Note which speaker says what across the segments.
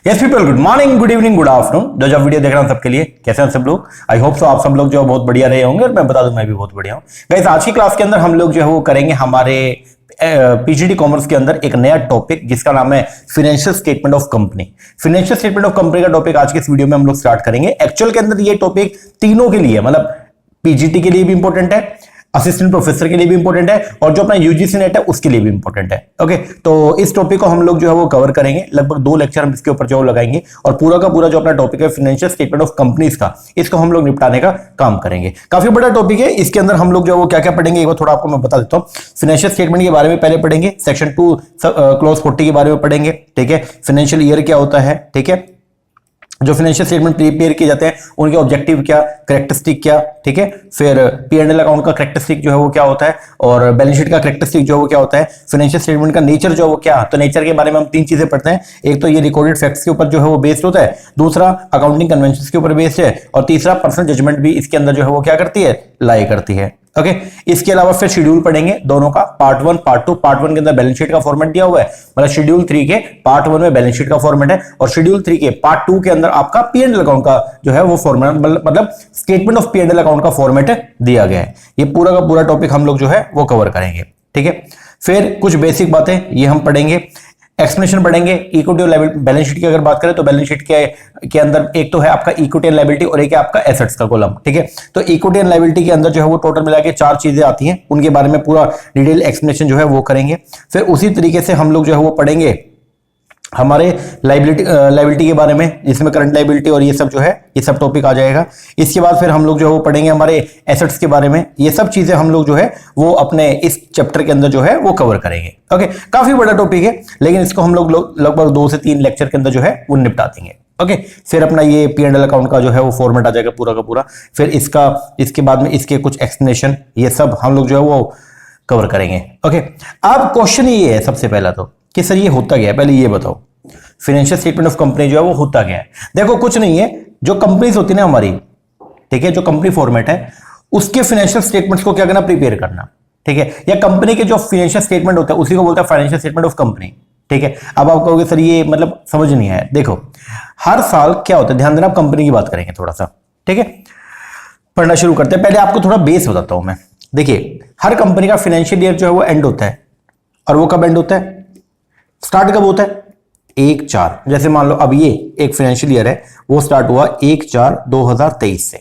Speaker 1: Yes people, good morning, good evening, good afternoon. जो video देख रहा हूं सबके लिए कैसे हैं सब लोग। आई होप सो आप सब लोग जो बहुत बढ़िया रहे होंगे और मैं बता दूं मैं भी बहुत बढ़िया हूं। गाइस आज की क्लास के अंदर हम लोग जो है वो करेंगे हमारे पीजीडी कॉमर्स के अंदर एक नया टॉपिक जिसका नाम है financial statement of company. Financial statement of company का टॉपिक आज के इस वीडियो में हम लोग स्टार्ट करेंगे। एक्चुअल के अंदर ये टॉपिक तीनों के लिए मतलब पीजीटी के लिए भी इंपॉर्टेंट है, असिस्टेंट प्रोफेसर के लिए भी इंपॉर्टेंट है और जो अपना यूजीसी नेट है उसके लिए भी इंपॉर्टेंट है। ओके, तो इस टॉपिक को हम लोग जो है वो कवर करेंगे। लगभग 2 लेक्चर हम इसके ऊपर जो लगाएंगे और पूरा का पूरा जो अपना टॉपिक है फाइनेंशियल स्टेटमेंट ऑफ कंपनीज का, इसको हम लोग निपटाने का काम करेंगे। काफी बड़ा टॉपिक है। इसके अंदर हम लोग जो है वो क्या क्या पढ़ेंगे एक बार थोड़ा आपको मैं बता देता हूँ। फाइनेंशियल स्टेटमेंट के बारे में पहले पढ़ेंगे, सेक्शन 2 क्लॉज 40 के बारे में पढ़ेंगे। ठीक है, फाइनेंशियल ईयर क्या होता है, ठीक है, जो फाइनेंशियल स्टेटमेंट प्रिपेयर किए जाते हैं उनके ऑब्जेक्टिव क्या, कैरेक्टरिस्टिक क्या, ठीक है, फिर P&L अकाउंट का कैरेक्टरिस्टिक जो है वो क्या होता है और बैलेंस शीट का कैरेक्टरिस्टिक जो है वो क्या होता है, फाइनेंशियल स्टेटमेंट का नेचर जो है वो क्या। तो नेचर के बारे में हम 3 चीजें पढ़ते हैं। एक तो ये रिकॉर्डेड फैक्ट्स के ऊपर जो है वो बेस्ड होता है, दूसरा अकाउंटिंग कन्वेंशंस के ऊपर बेस्ड है और तीसरा पर्सनल जजमेंट भी इसके अंदर जो है वो क्या करती है, लाई करती है। ओके, इसके अलावा फिर शेड्यूल पढ़ेंगे दोनों का, पार्ट 1 पार्ट 2। पार्ट 1 के अंदर बैलेंस शीट का फॉर्मेट दिया हुआ है, मतलब शेड्यूल 3 के पार्ट 1 में बैलेंस शीट का फॉर्मेट है और शेड्यूल 3 के पार्ट 2 के अंदर आपका P&L अकाउंट का जो है वो फॉर्मेट मतलब स्टेटमेंट ऑफ P&L अकाउंट का फॉर्मेट दिया गया है। ये पूरा का पूरा टॉपिक हम लोग जो है वो कवर करेंगे। ठीक है, फिर कुछ बेसिक बातें ये हम पढ़ेंगे, एक्सप्लेनेशन पढ़ेंगे। इक्विटी और बैलेंस शीट की अगर बात करें तो बैलेंस शीट के अंदर एक तो है आपका इक्विटी एंड लायबिलिटी और एक है आपका एसेट्स का कॉलम। ठीक है, तो इक्विटी एंड लायबिलिटी के अंदर जो है वो टोटल मिला के 4 चीजें आती हैं, उनके बारे में पूरा डिटेल एक्सप्लेनेशन जो है वो करेंगे। फिर उसी तरीके से हम लोग जो है वो पढ़ेंगे हमारे लायबिलिटी के बारे में, जिसमें करंट लायबिलिटी और ये सब जो है ये सब टॉपिक आ जाएगा। इसके बाद फिर हम लोग जो है वो पढ़ेंगे हमारे एसेट्स के बारे में। ये सब चीजें हम लोग जो है वो अपने इस चैप्टर के अंदर जो है वो कवर करेंगे। ओके, काफी बड़ा टॉपिक है लेकिन इसको हम लोग लगभग 2 से 3 लेक्चर के अंदर जो है वो निपटा देंगे। ओके, फिर अपना ये P&L अकाउंट का जो है वो फॉर्मेट आ जाएगा पूरा का पूरा। फिर इसके बाद में इसके कुछ एक्सप्लेनेशन ये सब हम लोग जो है वो कवर करेंगे। ओके, अब क्वेश्चन ये है सबसे पहला तो कि सर ये होता क्या है, पहले ये बताओ फाइनेंशियल स्टेटमेंट ऑफ कंपनी जो है वो होता क्या है। देखो कुछ नहीं है, जो कंपनीज होती है ना हमारी, ठीक है, जो कंपनी फॉर्मेट है उसके फाइनेंशियल स्टेटमेंट्स को क्या करना, प्रिपेयर करना। ठीक है, या कंपनी के जो फाइनेंशियल स्टेटमेंट होता है उसी को बोलता है फाइनेंशियल स्टेटमेंट ऑफ कंपनी। ठीक है, अब आप कहोगे सर ये मतलब समझ नहीं आया। देखो हर साल क्या होता है, ध्यान देना, आप कंपनी की बात करेंगे थोड़ा सा। ठीक है, पढ़ना शुरू करते हैं। पहले आपको थोड़ा बेस बताता हूं मैं। देखिए हर कंपनी का फाइनेंशियल ईयर जो है वो एंड होता है और वो कब एंड होता है, स्टार्ट कब होता है, 1/4। जैसे मान लो अब ये एक फाइनेंशियल ईयर है वो स्टार्ट हुआ 1/4/2023 से।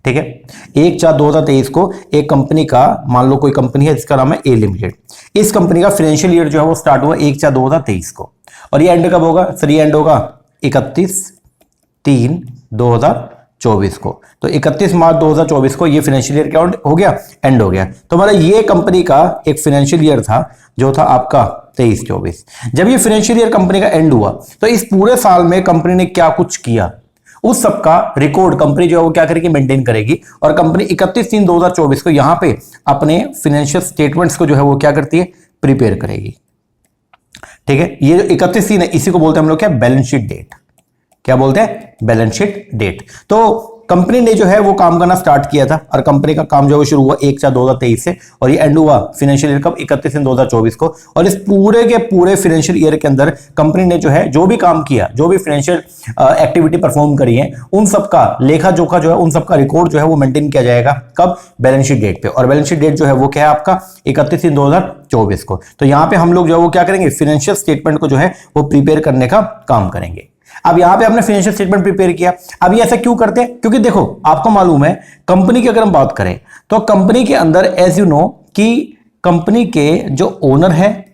Speaker 1: ठीक है, 1/4/2023 को एक कंपनी का, मान लो कोई कंपनी है जिसका नाम है ए लिमिटेड, इस कंपनी का फाइनेंशियल ईयर जो है वो स्टार्ट हुआ 1/4/2023 को और ये एंड कब होगा, सर ये एंड होगा 31/3/2024 को। तो 31 मार्च 2024 को ये फाइनेंशियल ईयर क्या हो गया, एंड हो गया। तो मतलब ये कंपनी का एक फाइनेंशियल ईयर था जो था आपका 23-24। जब ये फाइनेंशियल ईयर कंपनी का एंड हुआ तो इस पूरे साल में कंपनी ने क्या कुछ किया उस सब का रिकॉर्ड कंपनी जो है वो क्या करेगी, मेंटेन करेगी और कंपनी 31/3/2024 को यहां पे अपने फाइनेंशियल स्टेटमेंट्स को जो है वो क्या करती है, प्रिपेयर करेगी। ठीक है, ये जो 31/3 है इसी को बोलते हैं हम लोग क्या, बैलेंस शीट डेट। क्या बोलते हैं, बैलेंस शीट डेट। तो कंपनी ने जो है वो काम करना स्टार्ट किया था और कंपनी का काम जो है वो शुरू हुआ 1/4/2023 से और ये एंड हुआ फाइनेंशियल ईयर कब, 31/3/2024 को। और इस पूरे के पूरे फाइनेंशियल ईयर के अंदर कंपनी ने जो है जो भी काम किया, जो भी फाइनेंशियल एक्टिविटी परफॉर्म करी है, उन सब का लेखा जोखा जो है उन सब का रिकॉर्ड जो है वो मेंटेन किया जाएगा कब, बैलेंस शीट डेट पे। और बैलेंस शीट डेट जो है वो क्या है आपका 31/3/2024 को। तो यहां पे हम लोग जो है वो क्या करेंगे, फाइनेंशियल स्टेटमेंट को जो है वो प्रिपेयर करने का काम करेंगे। अब यहां पे आपने फाइनेंशियल स्टेटमेंट प्रिपेयर किया। अब ये ऐसा क्यों करते हैं, क्योंकि देखो आपको मालूम है कंपनी की अगर हम बात करें तो कंपनी के अंदर एज यू नो कि कंपनी के जो ओनर है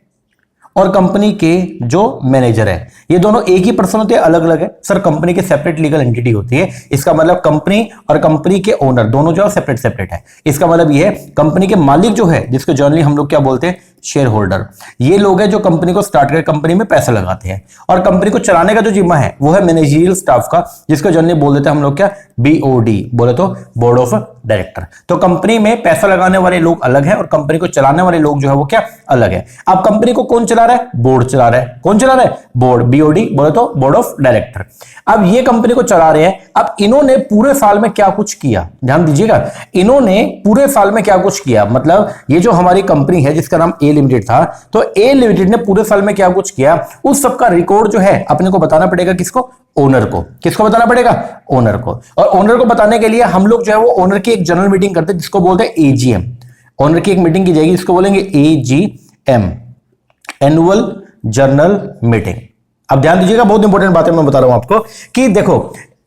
Speaker 1: और कंपनी के जो मैनेजर है ये दोनों एक ही पर्सन होते हैं, अलग अलग है। सर कंपनी के सेपरेट लीगल एंटिटी होती है, इसका मतलब कंपनी और कंपनी के ओनर दोनों जो है सेपरेट सेपरेट है। इसका मतलब ये है कंपनी के मालिक जो है, जिसको जनरली हम लोग क्या बोलते हैं, शेयर होल्डर, ये लोग हैं जो कंपनी को स्टार्ट कर कंपनी में पैसा लगाते हैं। और कंपनी को चलाने का जो जिम्मा है वो है मैनेजरियल स्टाफ का, जिसको जनरली बोल देते हैं हम लोग क्या, BOD, बोले तो बोर्ड ऑफ डायरेक्टर। तो कंपनी में पैसा लगाने वाले लोग अलग है और कंपनी को चलाने वाले लोग जो है वो क्या, अलग है। अब कंपनी को कौन चला रहा है, बोर्ड चला रहा है। कौन चला रहा है, बोर्ड, बीओडी बोले तो बोर्ड ऑफ डायरेक्टर। अब ये कंपनी को चला रहे हैं। अब इन्होंने पूरे साल में क्या कुछ किया, ध्यान दीजिएगा, इन्होंने पूरे साल में क्या कुछ किया, मतलब ये जो हमारी कंपनी है जिसका नाम ए लिमिटेड था, तो ए लिमिटेड ने पूरे साल में क्या कुछ किया, उस सबका रिकॉर्ड जो है अपने को बताना पड़ेगा। किसको? ओनर को। किसको बताना पड़ेगा? ओनर को। और ओनर को बताने के लिए हम लोग जो है वो ओनर की एक जनरल मीटिंग करते हैं जिसको बोलते हैं एजीएम। ओनर की एक मीटिंग की जाएगी, इसको बोलेंगे एजीएम, एनुअल जनरल मीटिंग। अब ध्यान दीजिएगा, बहुत इंपॉर्टेंट बातें मैं बता रहा हूं आपको कि देखो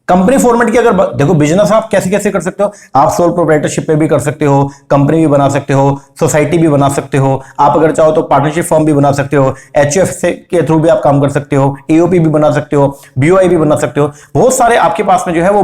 Speaker 1: कंपनी फॉर्मेट की अगर देखो बिजनेस आप कैसे कैसे कर सकते हो, आप सोल प्रोप्राइटरशिप पे भी कर सकते हो, कंपनी भी बना सकते हो, सोसाइटी भी बना सकते हो, आप अगर चाहो तो पार्टनरशिप फॉर्म भी बना सकते हो, एचयूएफ के थ्रू भी आप काम कर सकते हो, एओपी भी बना सकते हो, बीओआई भी बना सकते हो। बहुत सारे आपके पास में जो है वो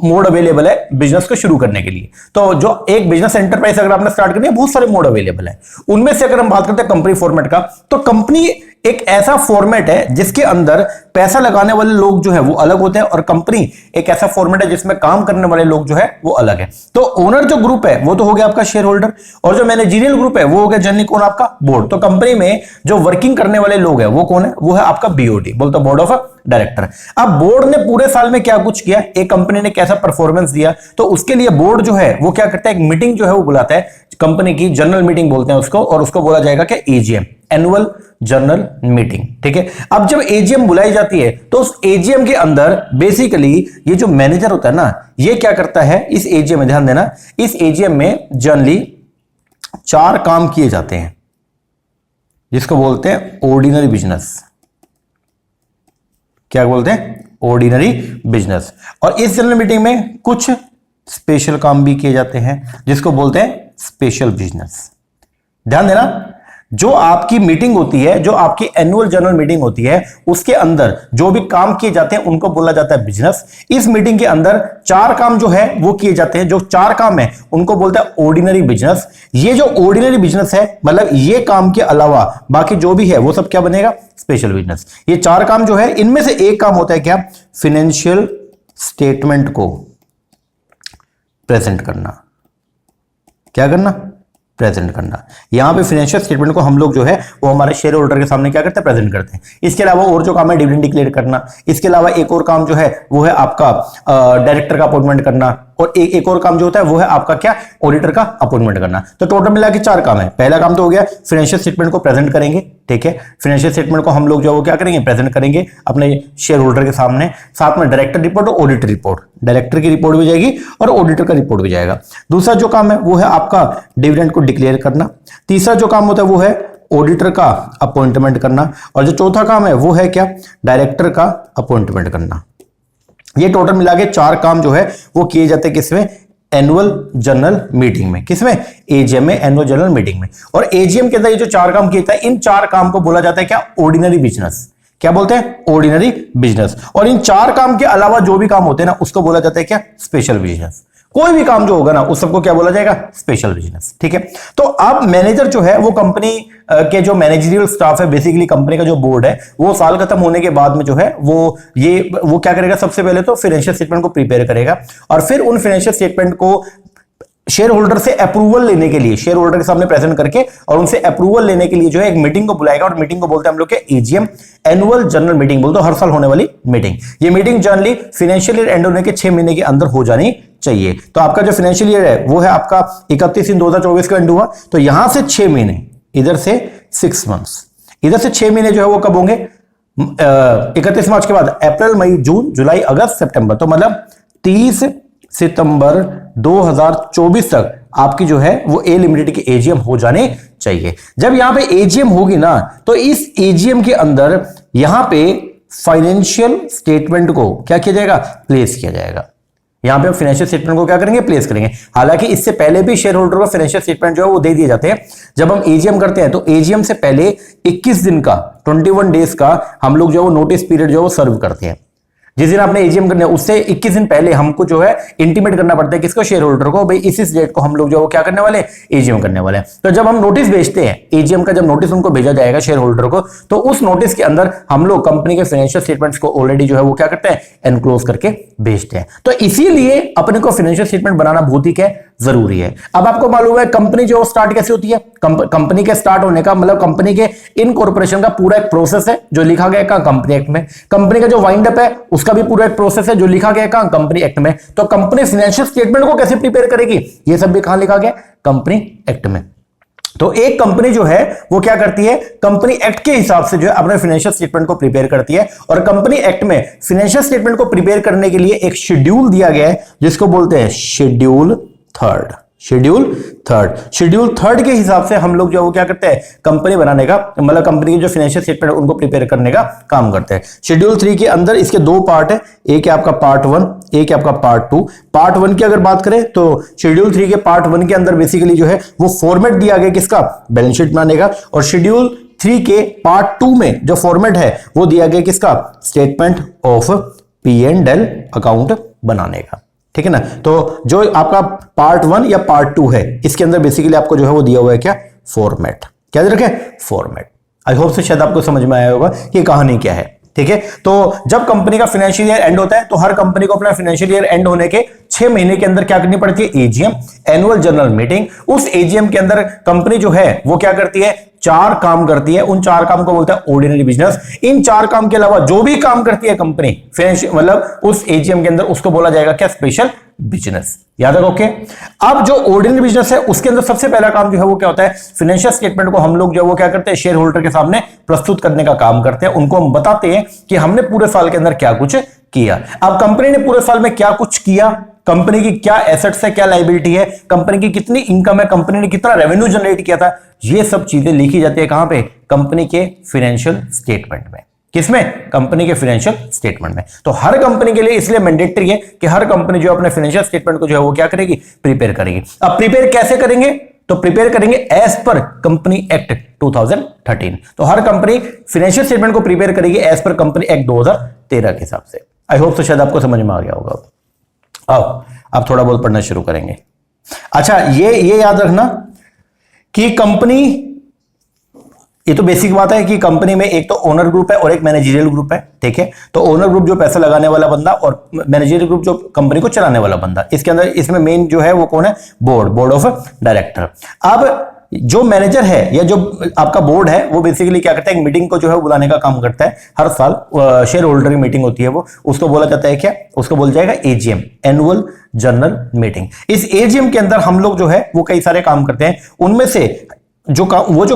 Speaker 1: मोड अवेलेबल है बिजनेस को शुरू करने के लिए। तो जो एक बिजनेस एंटरप्राइज अगर आपने स्टार्ट करनी है, बहुत सारे मोड अवेलेबल है। उनमें से अगर हम बात करते हैं कंपनी फॉर्मेट का, तो कंपनी एक ऐसा फॉर्मेट है जिसके अंदर पैसा लगाने वाले लोग जो है वो अलग होते हैं और कंपनी एक ऐसा फॉर्मेट है जिसमें काम करने वाले लोग जो है वो अलग है। तो ओनर जो ग्रुप है वो तो हो गया आपका शेयर होल्डर, और जो मैनेजरियल ग्रुप है वो हो गया जनरली कौन? आपका बोर्ड। तो कंपनी में जो वर्किंग करने वाले लोग हैं वो कौन है? वो है आपका बीओडी, बोलते बोर्ड ऑफ डायरेक्टर। अब बोर्ड ने पूरे साल में क्या कुछ किया, एक कंपनी ने कैसा परफॉर्मेंस दिया, तो उसके लिए बोर्ड जो है वो क्या करता है, एक मीटिंग जो है वो बुलाता है, कंपनी की जनरल मीटिंग बोलते हैं उसको, और उसको बोला जाएगा क्या? AGM, annual general meeting. ठीक है। अब जब एजीएम बुलाई जाती है तो उस एजीएम के अंदर बेसिकली ये जो मैनेजर होता है ना, ये क्या करता है इस एजीएम में, ध्यान देना, इस एजीएम में जनरली 4 काम किए जाते हैं जिसको बोलते हैं ऑर्डिनरी बिजनेस। क्या बोलते हैं? Ordinary business. और इस जनरल मीटिंग में कुछ स्पेशल काम भी किए जाते हैं जिसको बोलते हैं स्पेशल बिजनेस। ध्यान देना, जो आपकी मीटिंग होती है, जो आपकी एनुअल जनरल मीटिंग होती है, उसके अंदर जो भी काम किए जाते हैं उनको बोला जाता है बिजनेस। इस मीटिंग के अंदर 4 काम जो है वो किए जाते हैं, जो 4 काम है उनको बोलते हैं ऑर्डिनरी बिजनेस। ये जो ऑर्डिनरी बिजनेस है, मतलब ये काम के अलावा बाकी जो भी है वो सब क्या बनेगा? Special business. ये 4 काम जो है, इनमें से एक काम होता है क्या? फाइनेंशियल स्टेटमेंट को प्रेजेंट करना। क्या करना? प्रेजेंट करना। यहां पे फाइनेंशियल स्टेटमेंट को हम लोग जो है वो हमारे शेयर होल्डर के सामने क्या करते हैं? प्रेजेंट करते हैं। इसके अलावा और जो काम है डिविडेंड डिक्लेयर करना। इसके अलावा एक और काम जो है वो है आपका डायरेक्टर का अपॉइंटमेंट करना, और एक और काम जो होता है वो है आपका क्या? ऑडिटर का अपॉइंटमेंट करना। तो टोटल मिला के 4 काम है। पहला काम तो हो गया फाइनेंशियल स्टेटमेंट को प्रेजेंट करेंगे। ठीक है, फाइनेंशियल स्टेटमेंट को हम लोग जो है वो क्या करेंगे? प्रेजेंट करेंगे अपने शेयर होल्डर के सामने। साथ में डायरेक्टर रिपोर्ट और ऑडिटर रिपोर्ट, डायरेक्टर की रिपोर्ट भी जाएगी और ऑडिटर का रिपोर्ट भी जाएगा। दूसरा जो काम है वो है आपका डिविडेंड को डिक्लेयर करना। तीसरा जो काम होता है वो है ऑडिटर का अपॉइंटमेंट करना, और जो चौथा काम है वो है क्या? डायरेक्टर का अपॉइंटमेंट करना। ये टोटल मिला के 4 काम जो है वो किए जाते हैं किसमें? एनुअल जनरल मीटिंग में। किसमें? एजीएम में, एनुअल जनरल मीटिंग में। और एजीएम के अंदर ये जो 4 काम किए जाते हैं, इन 4 काम को बोला जाता है क्या? Ordinary business. क्या बोलते हैं? Ordinary business. और इन 4 काम के अलावा जो भी काम होते हैं ना, उसको बोला जाता है क्या? Special business. कोई भी काम जो होगा ना उस सबको क्या बोला जाएगा? Special business. ठीक है। तो अब मैनेजर जो है वो कंपनी के जो मैनेजरियल स्टाफ है, बेसिकली कंपनी का जो बोर्ड है, वो साल खत्म होने के बाद में जो है वो क्या करेगा? सबसे पहले तो फाइनेंशियल स्टेटमेंट को प्रिपेयर करेगा, और फिर उन फाइनेंशियल स्टेटमेंट को शेयर होल्डर से अप्रूवल लेने के लिए, शेयर होल्डर के सामने प्रेजेंट करके और उनसे अप्रूवल लेने के लिए जो है एक मीटिंग को बुलाएगा, और मीटिंग को बोलते हैं हम लोग के एजीएम, एनुअल जनरल मीटिंग बोलते हैं, हर साल होने वाली मीटिंग। ये meeting generally financial year and होने के 6 महीने के अंदर हो जानी चाहिए। तो आपका जो फाइनेंशियल ईयर है वो है आपका 31/3/2024 का एंड हुआ, तो यहां से 6 महीने, इधर से 6 मंथ्स, इधर से 6 महीने जो है वो कब होंगे? 31 मार्च के बाद अप्रैल, मई, जून, जुलाई, अगस्त, सितंबर। तो मतलब 30 सितंबर 2024 तक आपकी जो है वो ए लिमिटेड की एजीएम हो जाने चाहिए। जब यहां पे एजीएम होगी ना, तो इस एजीएम के अंदर यहां पे फाइनेंशियल स्टेटमेंट को क्या किया जाएगा? प्लेस किया जाएगा। यहां पे फाइनेंशियल स्टेटमेंट को क्या करेंगे? प्लेस करेंगे। हालांकि इससे पहले भी शेयर होल्डर को फाइनेंशियल स्टेटमेंट जो है वो दे दिए जाते हैं। जब हम एजीएम करते हैं तो एजीएम से पहले 21 दिन का, 21 डेज का हम लोग जो है वो नोटिस पीरियड जो है वो सर्व करते हैं। जिस दिन आपने एजीएम करना है उससे 21 दिन पहले हमको जो है इंटीमेट करना पड़ता है किसको? शेयर होल्डर को, भाई इस डेट को हम लोग जो है वो क्या करने वाले? एजीएम करने वाले हैं। तो जब हम नोटिस भेजते हैं एजीएम का, जब नोटिस उनको भेजा जाएगा शेयर होल्डर को, तो उस नोटिस के अंदर हम लोग कंपनी के फाइनेंशियल स्टेटमेंट्स को ऑलरेडी जो है वो क्या करते हैं? एनक्लोज करके भेजते हैं। तो इसीलिए अपने को फाइनेंशियल स्टेटमेंट बनाना बहुत ही क्या जरूरी है। अब आपको मालूम है कंपनी जो स्टार्ट कैसे होती है, कंपनी के स्टार्ट होने का मतलब कंपनी के इनकॉर्पोरेशन का पूरा एक प्रोसेस है जो लिखा गया कहां, कंपनी एक्ट में। कंपनी का जो वाइंड अप है उसका भी पूरा एक प्रोसेस है जो लिखा गया कहां, कंपनी एक्ट में। तो कंपनी फाइनेंशियल स्टेटमेंट को कैसे प्रिपेयर करेगी, ये सब भी कहां लिखा गया, कंपनी एक्ट में। तो एक कंपनी जो है वो क्या करती है, कंपनी एक्ट के हिसाब से जो है अपने फाइनेंशियल स्टेटमेंट को प्रिपेयर करती है। और कंपनी एक्ट में फाइनेंशियल स्टेटमेंट को प्रिपेयर करने के लिए एक शेड्यूल दिया गया है जिसको बोलते हैं शेड्यूल थर्ड। शेड्यूल थर्ड के हिसाब से हम लोग जो है वो क्या करते हैं, कंपनी बनाने का मतलब कंपनी की जो फाइनेंशियल स्टेटमेंट उनको प्रिपेयर करने का काम करते हैं। शेड्यूल 3 के अंदर इसके दो पार्ट है, एक है आपका पार्ट 1, एक है आपका पार्ट 2। पार्ट 1 की अगर बात करें तो शेड्यूल 3 के पार्ट 1 के अंदर बेसिकली जो है वो फॉर्मेट दिया गया किसका, बैलेंस शीट बनाने का। और शेड्यूल 3 के पार्ट 2 में जो फॉर्मेट है वो दिया गया किसका, स्टेटमेंट ऑफ P&L अकाउंट बनाने का। ठीक है ना। तो जो आपका पार्ट 1 या पार्ट 2 है इसके अंदर बेसिकली आपको जो है वो दिया हुआ है क्या, फॉर्मेट। क्या रखे, फॉर्मेट। आई होप से शायद आपको समझ में आया होगा कि कहानी क्या है। ठीक है। तो जब कंपनी का फाइनेंशियल ईयर एंड होता है तो हर कंपनी को अपना फाइनेंशियल ईयर एंड होने के 6 महीने के अंदर क्या करनी पड़ती है, एजीएम, एनुअल जनरल मीटिंग। उस एजीएम के अंदर कंपनी जो है वो क्या करती है, 4 काम करती है। उन 4 काम को बोलता है ऑर्डिनरी बिजनेस। इन 4 काम के अलावा जो भी काम करती है कंपनी फाइनेंशियल मतलब उस एजीएम के अंदर उसको बोला जाएगा क्या, स्पेशल बिजनेस। याद रखो। ओके। अब जो ऑर्डिनरी बिजनेस है उसके अंदर सबसे पहला काम जो है वो क्या होता है, फाइनेंशियल स्टेटमेंट को हम लोग जो है वो क्या करते हैं, शेयर होल्डर के सामने प्रस्तुत करने का काम करते हैं। उनको हम बताते हैं कि हमने पूरे साल के अंदर क्या कुछ किया। अब कंपनी ने पूरे साल में क्या कुछ किया, कंपनी की क्या एसेट्स है, क्या लायबिलिटी है, कंपनी की कितनी इनकम है, कंपनी ने कितना रेवेन्यू जनरेट किया था, ये सब चीजें लिखी जाती है कहां पे, कंपनी के फाइनेंशियल स्टेटमेंट में। किसमें, कंपनी के फाइनेंशियल स्टेटमेंट में। तो हर कंपनी के लिए इसलिए मैंडेटरी है कि हर कंपनी जो अपने फाइनेंशियल स्टेटमेंट को जो है वो क्या करेगी, प्रिपेयर करेगी। अब प्रिपेयर कैसे करेंगे, तो प्रिपेयर करेंगे एज पर कंपनी एक्ट 2013। तो हर कंपनी फाइनेंशियल स्टेटमेंट को प्रिपेयर करेगी एज पर कंपनी एक्ट 2013 के हिसाब से। आई होप तो शायद आपको समझ में आ गया होगा। अब थोड़ा बहुत पढ़ना शुरू करेंगे। अच्छा, ये याद रखना कि कंपनी, ये तो बेसिक बात है कि कंपनी में एक तो ओनर ग्रुप है और एक मैनेजरियल ग्रुप है। ठीक है। तो ओनर ग्रुप जो पैसा लगाने वाला बंदा और मैनेजरियल ग्रुप जो कंपनी को चलाने वाला बंदा। इसके अंदर इसमें मेन जो है वो कौन है, बोर्ड ऑफ डायरेक्टर। अब जो मैनेजर है या जो आपका बोर्ड है वो बेसिकली क्या करता है, एक मीटिंग को जो है बुलाने का काम करता है। हर साल शेयर होल्डर की मीटिंग होती है, वो उसको बोला जाता है क्या, उसको बोला जाएगा एजीएम, एनुअल जनरल मीटिंग। इस एजीएम के अंदर हम लोग जो है वो कई सारे काम करते हैं। उनमें से जो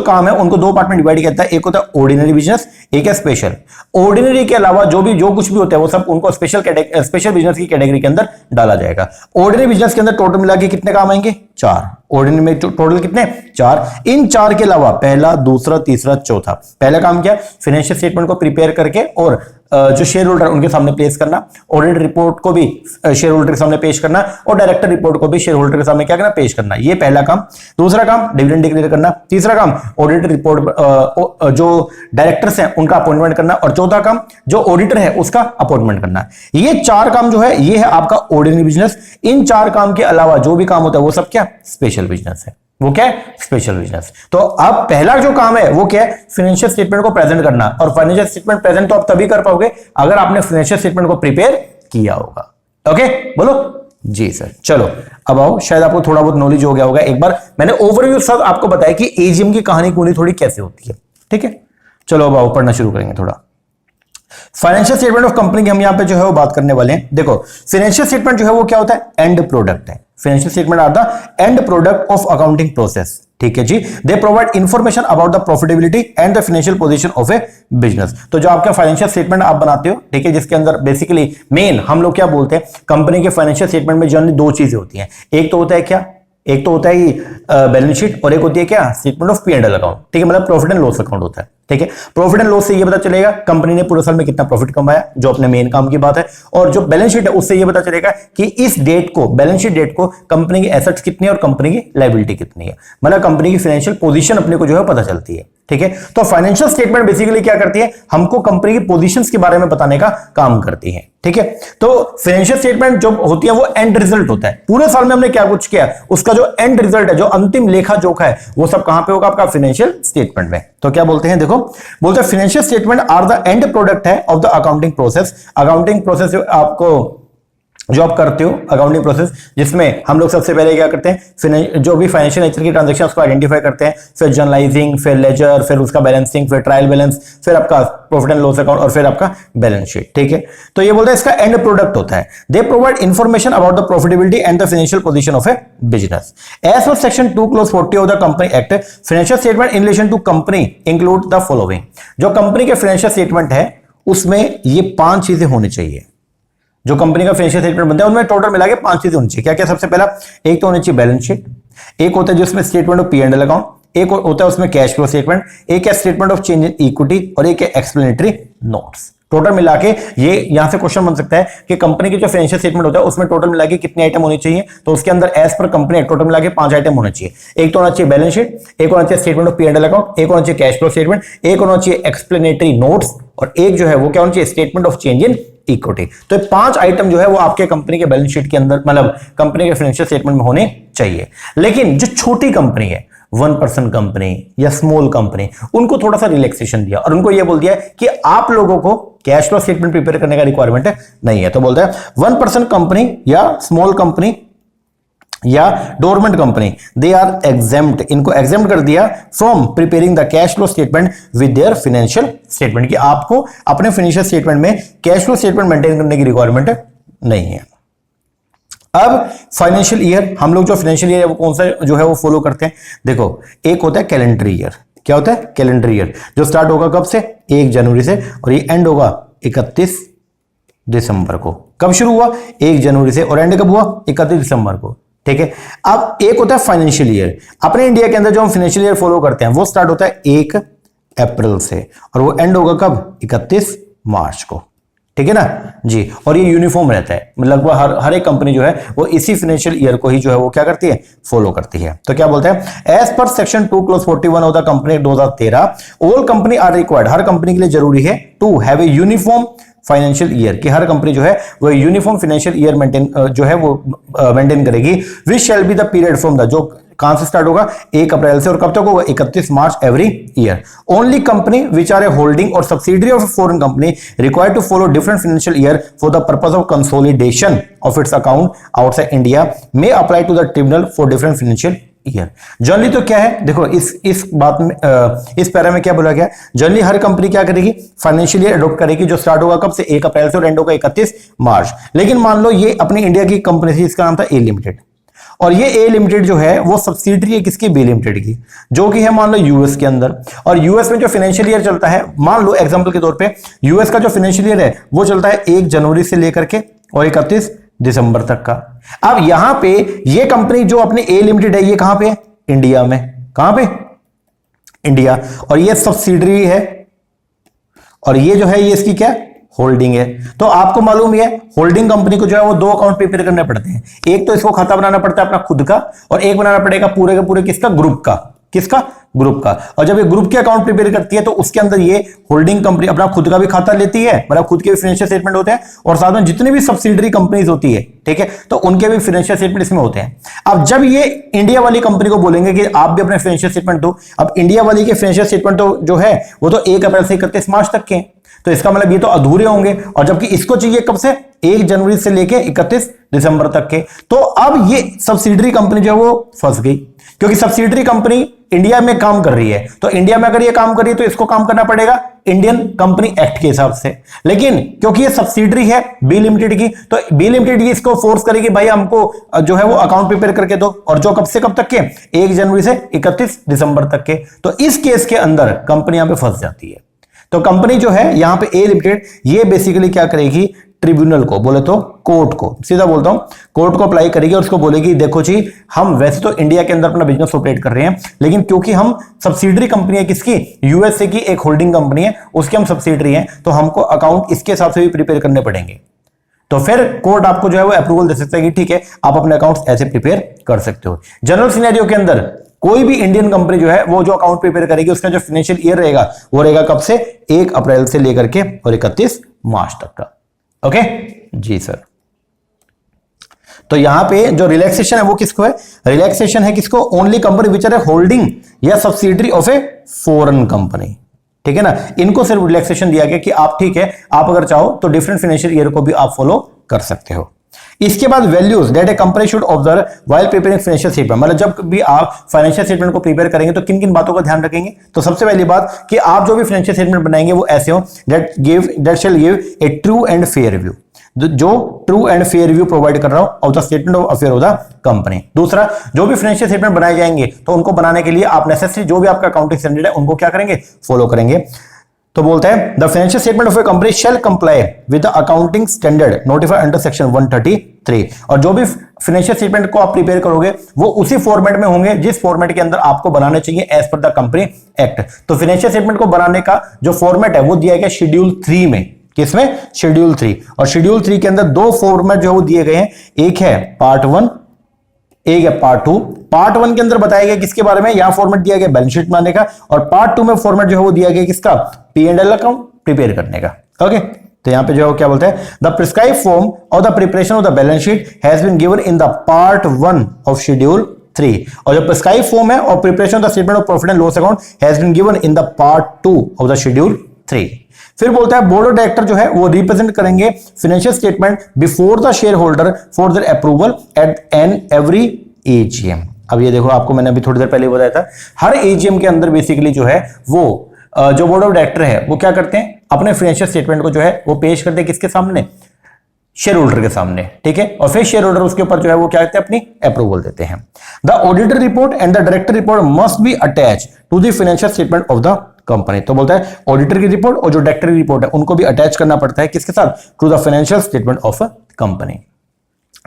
Speaker 1: काम है उनको 2 पार्ट में डिवाइड किया जाता है। एक होता है ऑर्डिनरी बिजनेस, एक है स्पेशल। ऑर्डिनरी के अलावा जो कुछ भी होता है वो सब उनको स्पेशल बिजनेस की कैटेगरी के अंदर डाला जाएगा। ऑर्डिनरी बिजनेस के अंदर टोटल मिला के कितने काम आएंगे, 4। ऑर्डिनरी में टोटल कितने, 4। इन 4 के अलावा पहला, दूसरा, तीसरा, चौथा। पहला काम क्या, फाइनेंशियल स्टेटमेंट को प्रिपेयर करके और जो शेयर होल्डर उनके सामने पेश करना, ऑडिट रिपोर्ट को भी शेयर होल्डर के सामने पेश करना और डायरेक्टर रिपोर्ट को भी शेयर होल्डर के सामने क्या करना, पेश करना। ये पहला काम। दूसरा काम डिविडेंड डिक्लेयर करना। तीसरा काम ऑडिट रिपोर्ट जो डायरेक्टर्स हैं उनका अपॉइंटमेंट करना। और चौथा काम जो ऑडिटर है उसका अपॉइंटमेंट करना। ये 4 काम जो है ये है आपका ऑर्डिनरी बिजनेस। इन 4 काम के अलावा जो भी काम होता है वो सब क्या, स्पेशल बिजनेस है। वो क्या है, स्पेशल बिजनेस। तो अब पहला जो काम है वो क्या है, फाइनेंशियल स्टेटमेंट को प्रेजेंट करना। और फाइनेंशियल स्टेटमेंट प्रेजेंट तो आप तभी कर पाओगे अगर आपने फाइनेंशियल स्टेटमेंट को प्रिपेयर किया होगा। ओके, बोलो जी सर। चलो अब आओ, शायद आपको थोड़ा बहुत नॉलेज हो गया होगा। एक बार मैंने ओवरव्यू सब आपको बताया कि एजीएम की कहानी कूनी थोड़ी कैसे होती है। ठीक है, चलो अब आओ पढ़ना शुरू करेंगे थोड़ा। फाइनेंशियल स्टेटमेंट ऑफ कंपनी की हम यहां पे जो है वो बात करने वाले हैं। देखो, फाइनेंशियल स्टेटमेंट जो है वो क्या होता है, एंड प्रोडक्ट है। Financial statement are the end product of accounting process. ठीक है जी। They provide information about the profitability and the financial position of a business. तो जो आपका फाइनेंशियल स्टेटमेंट आप बनाते हो, ठीक है, जिसके अंदर बेसिकली मेन हम लोग क्या बोलते हैं, कंपनी के फाइनेंशियल स्टेटमेंट में जनरली 2 चीजें होती हैं। एक तो होता है क्या, एक तो होता है बैलेंस शीट और एक होती है क्या, स्टेटमेंट ऑफ P&L अकाउंट। ठीक है, मतलब प्रॉफिट एंड लॉस अकाउंट होता है। ठीक है, प्रॉफिट एंड लॉस से ये पता चलेगा कंपनी ने पूरे साल में कितना प्रॉफिट कमाया, जो अपने मेन काम की बात है। और जो बैलेंस शीट है उससे ये पता चलेगा कि इस डेट को, बैलेंस शीट डेट को, कंपनी की एसेट्स कितनी है और कंपनी की लायबिलिटी कितनी है, मतलब कंपनी की फाइनेंशियल पोजीशन अपने को जो है पता चलती है। ठीक है, तो फाइनेंशियल स्टेटमेंट बेसिकली क्या करती है, हमको कंपनी की पोजीशंस के बारे में बताने का काम करती है। ठीक है, तो फाइनेंशियल स्टेटमेंट जो होती है वो एंड रिजल्ट होता है। पूरे साल में हमने क्या कुछ किया उसका जो एंड रिजल्ट है, जो अंतिम लेखा जोखा है, वो सब कहां पे होगा, आपका फाइनेंशियल स्टेटमेंट में। तो क्या बोलते हैं, देखो बोलते हैं financial statement are the end product है of the accounting process. Accounting process आपको जो आप करते हो अकाउंटिंग प्रोसेस, जिसमें हम लोग सबसे पहले क्या करते हैं, जो भी फाइनेंशियल नेचर की ट्रांजैक्शन उसको आइडेंटिफाई करते हैं, फिर जर्नलाइजिंग, फिर लेजर, फिर उसका बैलेंसिंग, फिर ट्रायल बैलेंस, फिर आपका प्रॉफिट एंड लॉस अकाउंट और फिर आपका बैलेंस शीट। ठीक है, तो ये बोलते हैं इसका एंड प्रोडक्ट होता है। They provide information about the profitability and the financial position of a business. As per section 2 clause 40 of the company act, financial statement in relation to company include the following. जो company के financial statement है उसमें ये 5 चीजें होनी चाहिए। जो company का फाइनेंशियल स्टेटमेंट बनता है उनमें टोटल मिला के 5 चीजें होनी चाहिए। क्या क्या? सबसे पहला, एक तो होनी चाहिए बैलेंस शीट, एक होता है जिसमें स्टेटमेंट ऑफ P&L अकाउंट, एक होता है उसमें कैश फ्लो स्टेटमेंट, एक है statement of change in equity और एक है एक्सप्लेनेटरी नोट्स। टोटल मिला के ये यहां से क्वेश्चन बन सकता है कि कंपनी की जो फाइनेंशियल स्टेटमेंट होता है उसमें टोटल मिला के कितने आइटम होने चाहिए, तो उसके अंदर एज पर कंपनी टोटल मिला के 5 आइटम होने चाहिए। एक तो होना चाहिए बैलेंस शीट, एक होना चाहिए स्टेटमेंट ऑफ P&L अकाउंट, एक होना चाहिए कैश फ्लो स्टेटमेंट, एक होना चाहिए एक्सप्लेनेटरी नोट्स और एक जो है वो क्या होना चाहिए, statement of change in equity. तो 5 आइटम जो है वो आपके कंपनी के बैलेंस शीट के अंदर, मतलब कंपनी के फाइनेंशियल स्टेटमेंट में होने चाहिए। लेकिन जो छोटी कंपनी है, 1% कंपनी या स्मॉल कंपनी, उनको थोड़ा सा रिलैक्सेशन दिया और उनको ये बोल दिया कि आप लोगों को कैश फ्लो स्टेटमेंट प्रिपेयर करने का रिक्वायरमेंट नहीं है। तो बोलता है 1% कंपनी या स्मॉल कंपनी या dormant company, they are exempt, इनको एग्जेम्प्ट कर दिया from preparing the cash flow statement with their financial statement, कि आपको अपने फाइनेंशियल स्टेटमेंट में कैश फ्लो स्टेटमेंट मेंटेन करने की रिक्वायरमेंट नहीं है। अब फाइनेंशियल ईयर, हम लोग जो फाइनेंशियल ईयर है वो कौन सा जो है वो फॉलो करते हैं। देखो, एक होता है कैलेंडर ईयर। क्या होता है? कैलेंडर ईयर, जो स्टार्ट होगा कब से, 1 जनवरी से, और ये एंड होगा 31 दिसंबर को। कब शुरू हुआ? 1 जनवरी से, और एंड कब हुआ? 31 दिसंबर को। ठीक है, अब एक होता है फाइनेंशियल ईयर। अपने इंडिया के अंदर जो हम फाइनेंशियल ईयर फॉलो करते हैं वो स्टार्ट होता है 1 अप्रैल से और वो एंड होगा कब? 31 मार्च को। ठीक है ना जी, और ये यूनिफॉर्म रहता है, लगभग हर एक कंपनी जो है वो इसी फाइनेंशियल ईयर को ही जो है वो क्या करती है, फॉलो करती है। तो क्या बोलते हैं, as per section 2 clause 41 of the company 2013, all company are required, हर कंपनी के लिए जरूरी है to have a uniform financial year, कि हर कंपनी जो है वो यूनिफॉर्म फाइनेंशियल ईयर मेंटेन जो है वो मेंटेन करेगी। Which shall be the period from the, जो कहां से स्टार्ट होगा, 1 अप्रैल से, और कब तक होगा, 31 March every year. Only company which are a holding और subsidiary of foreign company required to follow different financial year for the purpose of consolidation of its account outside India may apply to the tribunal for different financial year. Generally तो क्या है, देखो इस बात में इस para में क्या बोला गया, जनरली हर कंपनी क्या करेगी, फाइनेंशियल ईयर अडॉप्ट करेगी जो स्टार्ट होगा कब से, 1 अप्रैल से और एंड होगा 31 मार्च। लेकिन मान लो ये अपनी इंडिया की कंपनी थी, इसका नाम था ए लिमिटेड, और ये ए लिमिटेड जो है वो सब्सिडियरी है किसकी, बी लिमिटेड की, जो कि है मान लो यूएस के अंदर। और यूएस में जो फाइनेंशियल ईयर चलता है, मान लो एग्जांपल के तौर पे यूएस का जो फाइनेंशियल ईयर है वो चलता है 1 जनवरी से लेकर के और 31 दिसंबर तक का। अब यहां पे ये कंपनी जो अपनी ए लिमिटेड है ये कहां पे है, इंडिया में। कहां पे, इंडिया, और ये सब्सिडियरी है और ये जो है ये इसकी क्या, होल्डिंग है। तो आपको मालूम है होल्डिंग कंपनी को जो है वो 2 अकाउंट प्रिपेयर करने पड़ते हैं, एक तो इसको खाता बनाना पड़ता है अपना खुद का, और एक बनाना पड़ेगा पूरे के पूरे किसका, ग्रुप का। किसका, ग्रुप का। और जब ये ग्रुप के अकाउंट प्रिपेयर करती है तो उसके अंदर ये होल्डिंग कंपनी अपना खुद का भी खाता लेती है, मतलब खुद के भी फाइनेंशियल स्टेटमेंट होते हैं, और साथ में जितनी भी सब्सिडियरी कंपनीज होती है, ठीक है, तो उनके भी फाइनेंशियल स्टेटमेंट इसमें होते हैं। अब जब ये इंडिया वाली कंपनी को बोलेंगे कि आप भी अपने फाइनेंशियल स्टेटमेंट दो, अब इंडिया वाली के फाइनेंशियल स्टेटमेंट तो जो है वो तो 1 अप्रैल से 31 मार्च तक के, तो इसका मतलब ये तो अधूरे होंगे, और जबकि इसको चाहिए कब से, 1 जनवरी से लेके 31 दिसंबर तक के। तो अब ये सब्सिडियरी कंपनी जो है वो फंस गई, क्योंकि सब्सिडियरी कंपनी इंडिया में काम कर रही है, तो इंडिया में अगर ये काम कर रही है तो इसको काम करना पड़ेगा इंडियन कंपनी एक्ट के हिसाब से। लेकिन क्योंकि ये सब्सिडियरी है बी लिमिटेड की, तो बी लिमिटेड की इसको फोर्स करेगी भाई हमको जो है वो अकाउंट प्रिपेयर करके दो, और जो कब से कब तक के, 1 जनवरी से 31 दिसंबर तक के। तो इस केस के अंदर कंपनी यहां पे फंस जाती है। तो कंपनी जो है यहां पे ए लिमिटेड, ये बेसिकली क्या करेगी, ट्रिब्यूनल को, बोले तो कोर्ट को, सीधा बोलता हूं, कोर्ट को अप्लाई करेगी और उसको बोलेगी देखो जी हम वैसे तो इंडिया के अंदर अपना बिजनेस ऑपरेट कर रहे हैं, लेकिन क्योंकि हम सब्सिडियरी कंपनी है किसकी, यूएसए की एक होल्डिंग कंपनी है, उसके हम सब्सिडियरी हैं, तो हमको अकाउंट इसके हिसाब से भी प्रिपेयर करने पड़ेंगे। तो फिर कोर्ट आपको जो है वो अप्रूवल दे सकता है कि ठीक है आप अपने अकाउंट ऐसे प्रिपेयर कर सकते हो। जनरल सिनेरियो के अंदर कोई भी इंडियन कंपनी जो है वो जो अकाउंट प्रिपेयर करेगी उसका जो फाइनेंशियल ईयर रहेगा वो रहेगा कब से, 1 अप्रैल से लेकर के और 31 मार्च तक का। ओके जी सर। तो यहां पे जो रिलैक्सेशन है वो किसको है, रिलैक्सेशन है किसको, only company which are a holding या subsidiary of a foreign company, ठीक है ना, इनको सिर्फ रिलैक्सेशन दिया गया कि आप ठीक है, आप अगर चाहो तो डिफरेंट फाइनेंशियल ईयर को भी आप फॉलो कर सकते हो। इसके बाद values that A company should observe while preparing financial statement, मतलब जब भी आप फाइनेंशियल स्टेटमेंट को प्रिपेयर करेंगे तो किन किन बातों का ध्यान रखेंगे। तो सबसे पहली बात कि आप जो भी फाइनेंशियल स्टेटमेंट बनाएंगे वो ऐसे हो that shall give a true and fair review, जो true and fair review provide कर रहा हो of the statement of affair of the company. दूसरा, जो भी फाइनेंशियल स्टेटमेंट बनाए जाएंगे तो उनको बनाने के लिए आप नेसेसरी जो भी आपका अकाउंटिंग स्टैंडर्ड है उनको क्या करेंगे, फॉलो करेंगे। तो बोलता है the financial statement of A company shall comply with the accounting standard notified under section 133, और जो भी फाइनेंशियल स्टेटमेंट को आप प्रिपेयर करोगे वो उसी फॉर्मेट में होंगे जिस फॉर्मेट के अंदर आपको बनाने चाहिए as per the company act. तो फाइनेंशियल स्टेटमेंट को बनाने का जो फॉर्मेट है वो दिया गया शेड्यूल 3 में, किसमें, शेड्यूल 3, और शेड्यूल 3 के अंदर दो फॉर्मेट जो है वो दिए गए हैं, एक है पार्ट 1, एक है पार्ट 2। पार्ट 1 के अंदर बताया गया किसके बारे में, यहां फॉर्मेट दिया गया बैलेंस शीट बनाने का, और पार्ट 2 में फॉर्मेट जो है वो दिया गया किसका, P&L अकाउंट प्रिपेयर करने का। ओके, तो यहां पे जो है क्या बोलते हैं, the prescribe form of the preparation of the balance sheet has been given in the part 1 of schedule 3, और जो प्रिस्क्राइब फॉर्म है और preparation of the statement of profit and loss account has been given in the part 2 of the schedule 3। फिर बोलता है board of director जो है वो रिप्रेजेंट करेंगे financial statement before the share holder for their approval at an every AGM. अब ये देखो, आपको मैंने अभी थोड़ी देर पहले बताया था, हर एजीएम के अंदर बेसिकली जो है वो जो बोर्ड ऑफ डायरेक्टर है वो क्या करते हैं, अपने फाइनेंशियल स्टेटमेंट को जो है वो पेश करते हैं किसके सामने, शेयर होल्डर के सामने, ठीक है, और फिर शेयर होल्डर उसके ऊपर जो है वो क्या करते हैं, अपनी अप्रूवल देते हैं। The auditor report and the director report must be attach to the financial statement of the company. तो बोलता है ऑडिटर की रिपोर्ट और जो डायरेक्टर की रिपोर्ट है उनको भी अटैच करना पड़ता है किसके साथ, to the financial statement of a company,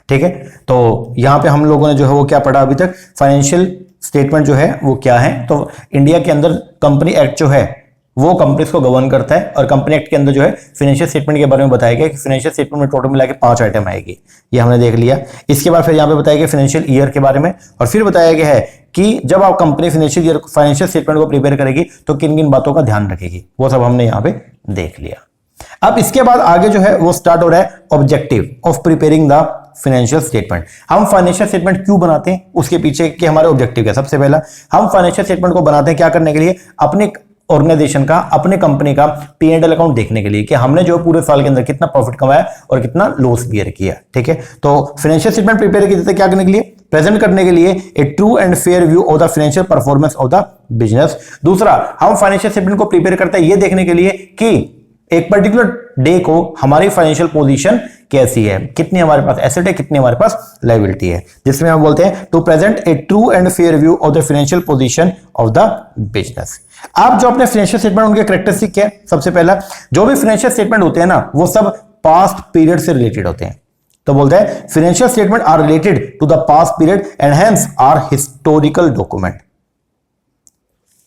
Speaker 1: ठीक है। तो यहां पे हम लोगों ने जो है वो क्या पढ़ा अभी तक, फाइनेंशियल स्टेटमेंट जो है वो क्या है। तो इंडिया के अंदर कंपनी एक्ट जो है वो कंपनीज को गवर्न करता है, और कंपनी एक्ट के अंदर जो है फाइनेंशियल स्टेटमेंट के बारे में बताया गया कि फाइनेंशियल स्टेटमेंट में टोटल मिला के 5 आइटम आएगी, ये हमने देख लिया। इसके बाद फिर यहाँ पे बताया गया फाइनेंशियल ईयर के बारे में, और फिर बताया गया है कि जब आप कंपनी फाइनेंशियल स्टेटमेंट को प्रिपेयर करेगी तो किन किन बातों का ध्यान रखेगी, वो सब हमने यहाँ पे देख लिया। अब इसके बाद आगे जो है वो स्टार्ट हो रहा है objective of preparing the financial statement. हम फाइनेंशियल स्टेटमेंट क्यों बनाते हैं, उसके पीछे के हमारे ऑब्जेक्टिव क्या। सबसे पहला, हम फाइनेंशियल स्टेटमेंट को बनाते हैं क्या करने के लिए, अपने ऑर्गेनाइजेशन का, अपने कंपनी का P&L अकाउंट देखने के लिए कि हमने जो पूरे साल के अंदर कितना प्रॉफिट कमाया और कितना लॉस बियर किया, ठीक है। तो फाइनेंशियल स्टेटमेंट प्रिपेयर किए जाते हैं क्या करने के लिए, प्रेजेंट करने के लिए a true and fair view of the financial performance of the business. दूसरा, हम फाइनेंशियल स्टेटमेंट को प्रिपेयर करते हैं ये देखने के लिए कि एक पर्टिकुलर डे को हमारी फाइनेंशियल पोजीशन कैसी है, कितनी हमारे पास एसेट है, कितनी हमारे पास लायबिलिटी है, जिसमें हम बोलते हैं to present a true and fair view of the financial position of the business. आप जो अपने फाइनेंशियल स्टेटमेंट, उनके कैरेक्टरिस्टिक क्या है, सबसे पहला, जो भी फाइनेंशियल स्टेटमेंट होते हैं ना वो सब पास्ट पीरियड से रिलेटेड होते हैं। तो बोलते हैं financial statement are related to the past period and hence are historical document.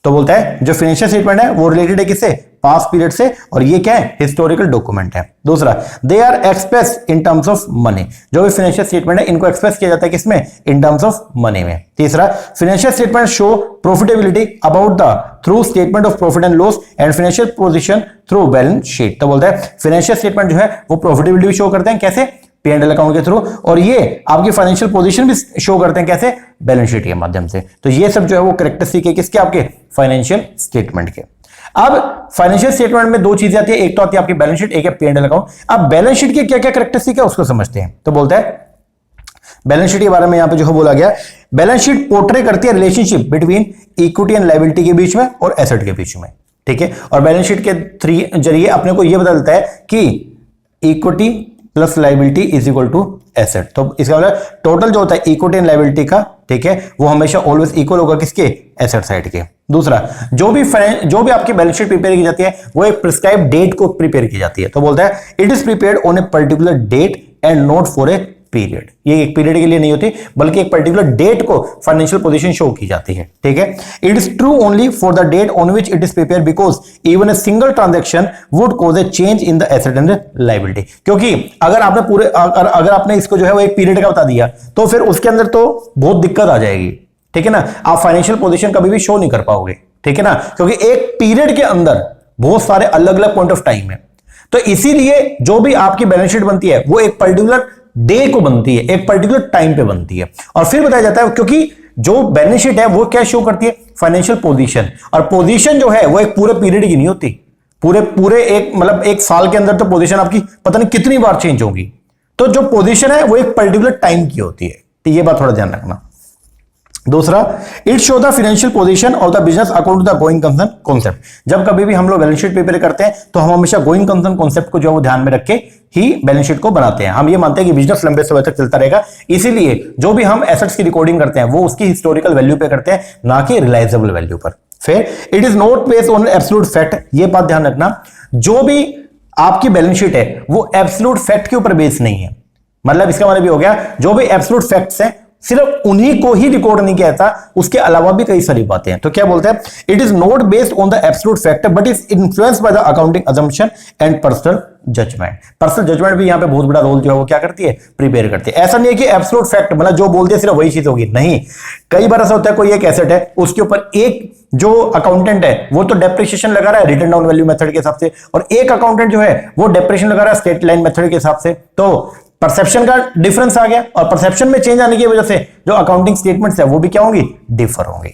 Speaker 1: तो बोलता है जो फाइनेंशियल स्टेटमेंट है वो रिलेटेड है किससे, पास्ट पीरियड से, और ये क्या है, हिस्टोरिकल डॉक्यूमेंट है। दूसरा, they are express in terms of money, जो भी फाइनेंशियल स्टेटमेंट है इनको एक्सप्रेस किया जाता है किसमें, इन टर्म्स ऑफ मनी में। तीसरा, financial statement show profitability about the through statement of profit and loss and financial position through balance sheet. तो बोलता है फाइनेंशियल स्टेटमेंट जो है वो प्रॉफिटेबिलिटी भी शो करते हैं कैसे, P&L अकाउंट के थ्रू, और ये आपकी फाइनेंशियल पोजीशन भी शो करते हैं कैसे, बैलेंस शीट के माध्यम से। तो ये सब जो है वो कैरेक्टरिस्टिक है किसके, आपके फाइनेंशियल स्टेटमेंट के। अब फाइनेंशियल स्टेटमेंट में दो चीजें आती है, एक तो आती है आपकी बैलेंस शीट, एक है P&L अकाउंट। अब बैलेंस शीट के क्या क्या कैरेक्टरिस्टिक है उसको समझते हैं। तो बोलता है बैलेंस शीट के बारे में यहां पे जो है बोला गया, बैलेंस शीट पोर्ट्रे करती है relationship between equity and liability के बीच में और एसेट के बीच में, ठीक है। और बैलेंस शीट के जरिए अपने को यह बता देता है कि equity plus liability is equal to asset. तो इसका मतलब टोटल जो होता है इक्विटी एंड लायबिलिटी का, ठीक है, वो हमेशा ऑलवेज इक्वल होगा किसके, एसेट साइड के। दूसरा, जो भी आपकी बैलेंस शीट प्रिपेयर की जाती है वो एक प्रिस्क्राइब डेट को प्रिपेयर की जाती है। तो बोलता है it is prepared on a particular date and not for a period. ये एक पीरियड के लिए नहीं होती बल्कि एक पर्टिकुलर डेट को फाइनेंशियल पोजीशन शो की जाती है, ठीक है। It is true only for the date on which it is prepare because even a single transaction would cause a change in the asset and liability. क्योंकि अगर आपने इसको जो है वो एक पीरियड का बता दिया तो फिर उसके अंदर तो बहुत दिक्कत आ जाएगी, ठीक है ना, आप फाइनेंशियल पोजीशन कभी भी शो नहीं कर पाओगे, ठीक है ना, क्योंकि एक पीरियड के अंदर बहुत सारे अलग अलग पॉइंट ऑफ टाइम है। तो इसीलिए जो भी आपकी बैलेंस शीट बनती है वो एक पर्टिकुलर डे को बनती है, एक पर्टिकुलर टाइम पे बनती है। और फिर बताया जाता है क्योंकि जो बैलेंस शीट है वो क्या शो करती है, फाइनेंशियल पोजीशन, और पोजीशन जो है वो एक पूरे पीरियड की नहीं होती, पूरे एक मतलब एक साल के अंदर तो पोजीशन आपकी पता नहीं कितनी बार चेंज होगी। तो तो जो पोजीशन है वो एक पर्टिकुलर टाइम की होती है, तो ये बात थोड़ा ध्यान रखना। दूसरा, it show the financial position of the business according to the going concern concept. जब कभी भी हम लोग बैलेंस शीट प्रिपेयर करते हैं तो हम हमेशा गोइंग कंसर्न कॉन्सेप्ट को जो है वो ध्यान में रख के ही बैलेंस शीट को बनाते हैं। हम ये मानते हैं कि बिजनेस लंबे समय तक चलता रहेगा, इसीलिए जो भी हम एसेट्स की रिकॉर्डिंग करते हैं वो उसकी हिस्टोरिकल वैल्यू पे करते हैं, ना कि रिलायजेबल वैल्यू पर। फिर it is not based on absolute fact, ये बात ध्यान रखना, जो भी आपकी बैलेंस शीट है वो एब्सोल्यूट फैक्ट के ऊपर बेस नहीं है। मतलब इसका मतलब ये हो गया, जो भी एब्सोल्यूट फैक्ट्स हैं सिर्फ उन्हीं को ही रिकॉर्ड नहीं किया जाता, उसके अलावा भी कई सारी बातें हैं। तो क्या बोलते हैं, it is not based on the absolute fact but is influenced by the accounting assumption and personal judgement. Personal judgement भी यहां पे बहुत बड़ा रोल जो है वो क्या करती है, प्रिपेयर करती है। ऐसा नहीं है कि एब्सोल्यूट फैक्ट मतलब जो बोलते हैं सिर्फ वही चीज होगी, नहीं। कई बार ऐसा होता है कोई एक एसेट है, उसके ऊपर एक जो अकाउंटेंट है वो तो डेप्रिसिएशन लगा रहा है रिटन डाउन वैल्यू मेथड के हिसाब से, और एक अकाउंटेंट जो है वो डेप्रिसिएशन लगा रहा है स्ट्रेट लाइन मेथड के हिसाब से। तो परसेप्शन का डिफरेंस आ गया, और परसेप्शन में चेंज आने की वजह से जो अकाउंटिंग स्टेटमेंट्स है वो भी क्या होंगी, डिफर होंगी।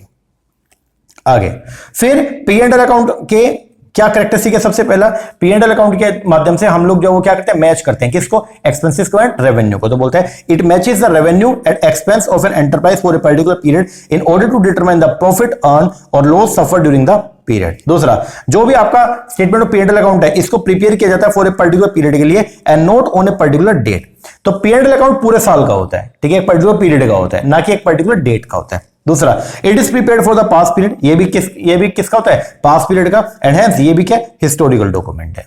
Speaker 1: आगे फिर पी एंड एल अकाउंट के क्या कैरेक्टरिस्टिक है, सबसे पहला पी एंड एल अकाउंट के माध्यम से हम लोग जो वो क्या करते हैं, मैच करते हैं किसको, एक्सपेंसेस को एंड रेवेन्यू को। तो बोलते हैं it matches the revenue and expense of an enterprise for a particular period in order to determine the profit earn और loss suffer during the period. दूसरा, जो भी आपका statement of P and L account है इसको prepare किया जाता है फॉर ए पर्टिकुलर पीरियड के लिए and not on a particular date. तो पी एंड एल अकाउंट पूरे साल का होता है, ठीक है, एक पर्टिकुलर पीरियड का होता है, ना कि एक पर्टिकुलर डेट का होता है। दूसरा, it is prepared for the past period, ये भी किसका होता है, पास्ट पीरियड का, एंड हेंस ये भी क्या, हिस्टोरिकल डॉक्यूमेंट है।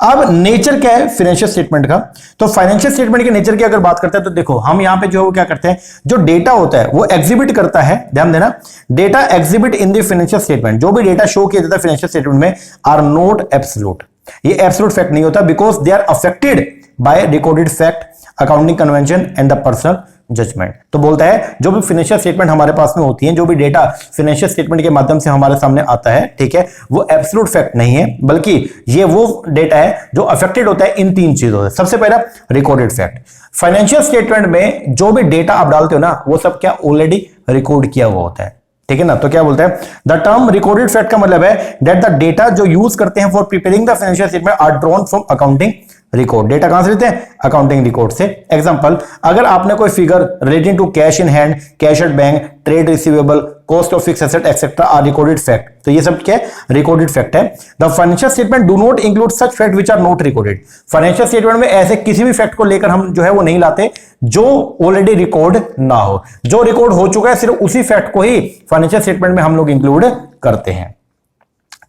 Speaker 1: अब नेचर क्या है फाइनेंशियल स्टेटमेंट का, तो फाइनेंशियल स्टेटमेंट के नेचर की अगर बात करते हैं तो देखो हम यहां पे जो है वो क्या करते हैं, जो डेटा होता है वो एग्जिबिट करता है, ध्यान देना, data exhibit in the financial statement, जो भी डेटा शो किया जाता है फाइनेंशियल स्टेटमेंट में आर नॉट एब्सोल्यूट, ये एब्सोल्यूट फैक्ट नहीं होता, because they are affected by recorded fact, accounting convention and the personal judgement. तो बोलता है जो भी फाइनेंशियल स्टेटमेंट हमारे पास में होती है, जो भी डेटा फाइनेंशियल स्टेटमेंट के माध्यम से हमारे सामने आता है, ठीक है, वो एब्सोल्यूट फैक्ट नहीं है, बल्कि ये वो डेटा है जो अफेक्टेड होता है इन तीन चीजों से। सबसे पहला रिकॉर्डेड फैक्ट, फाइनेंशियल स्टेटमेंट में जो भी डेटा आप डालते हो ना वो सब क्या ऑलरेडी रिकॉर्ड किया हुआ होता है, ठीक है ना। तो क्या बोलते हैं, द टर्म रिकॉर्डेड फैक्ट का मतलब है दैट द डेटा जो यूज करते हैं for preparing the financial statement are drawn from accounting record. Data कहां से लेते हैं, अकाउंटिंग रिकॉर्ड से। एग्जांपल, अगर आपने कोई figure relating to cash in hand, cash at bank, trade receivable, cost of fix asset etcetera are recorded fact, तो ये सब क्या है, रिकॉर्डेड फैक्ट है। The financial statement do not include such fact which are not recorded. Financial statement में ऐसे किसी भी फैक्ट को लेकर हम जो है वो नहीं लाते जो ऑलरेडी रिकॉर्ड ना हो, जो रिकॉर्ड हो चुका है सिर्फ उसी फैक्ट को ही फाइनेंशियल स्टेटमेंट में हम लोग इंक्लूड करते हैं,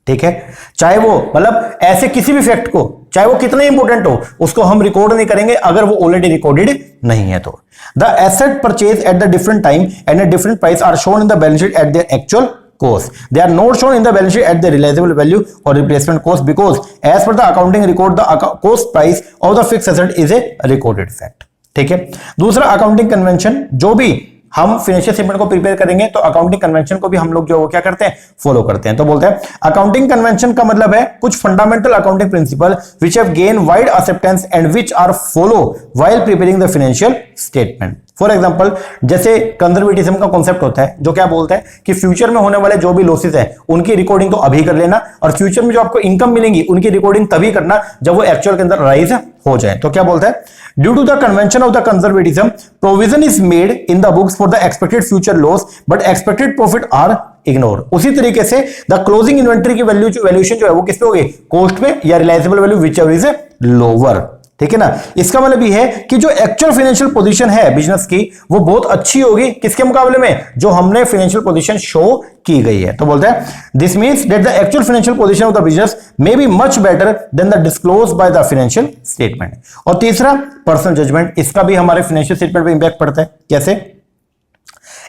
Speaker 1: ठीक है। चाहे वो मतलब ऐसे किसी भी फैक्ट को, चाहे वो कितना इंपोर्टेंट हो, उसको हम रिकॉर्ड नहीं करेंगे अगर वो ऑलरेडी रिकॉर्डेड नहीं है। तो the asset purchase at the different time and at different price are shown in the balance sheet at their actual cost. They are not shown in the balance sheet at the realizable value or replacement cost because as per the accounting record the cost price of the fixed asset is a recorded fact. ठीक है। दूसरा, accounting convention, जो भी हम financial statement को prepare करेंगे तो accounting convention को भी हम लोग जो वो क्या करते हैं, फॉलो करते हैं। तो बोलते हैं अकाउंटिंग कन्वेंशन का मतलब है कुछ fundamental accounting principle which have gain wide acceptance and which are follow while preparing the financial statement. For example, जैसे कंजर्वेटिज्म का कॉन्सेप्ट होता है जो क्या बोलता है कि फ्यूचर में होने वाले जो भी लॉसेस है उनकी रिकॉर्डिंग तो अभी कर लेना, और फ्यूचर में जो आपको इनकम मिलेंगी उनकी रिकॉर्डिंग तभी करना जब वो एक्चुअल के अंदर राइज हो जाए। तो क्या बोलता है, due to the convention of the conservatism provision is made in the books for the expected future loss but expected profit are ignore. उसी तरीके से द क्लोजिंग इन्वेंटरी की वैल्यूएशन जो है वो किस पे होगी, कॉस्ट पे या realisable value whichever is lower, ठीक है ना। इसका मतलब ये है कि जो एक्चुअल फाइनेंशियल पोजीशन है बिजनेस की वो बहुत अच्छी होगी किसके मुकाबले में, जो हमने फाइनेंशियल पोजीशन शो की गई है। तो बोलते हैं this means that the actual financial position of the business may be much better than the disclose by the financial statement. और तीसरा, पर्सनल जजमेंट, इसका भी हमारे फाइनेंशियल स्टेटमेंट पे इंपैक्ट पड़ता है। कैसे,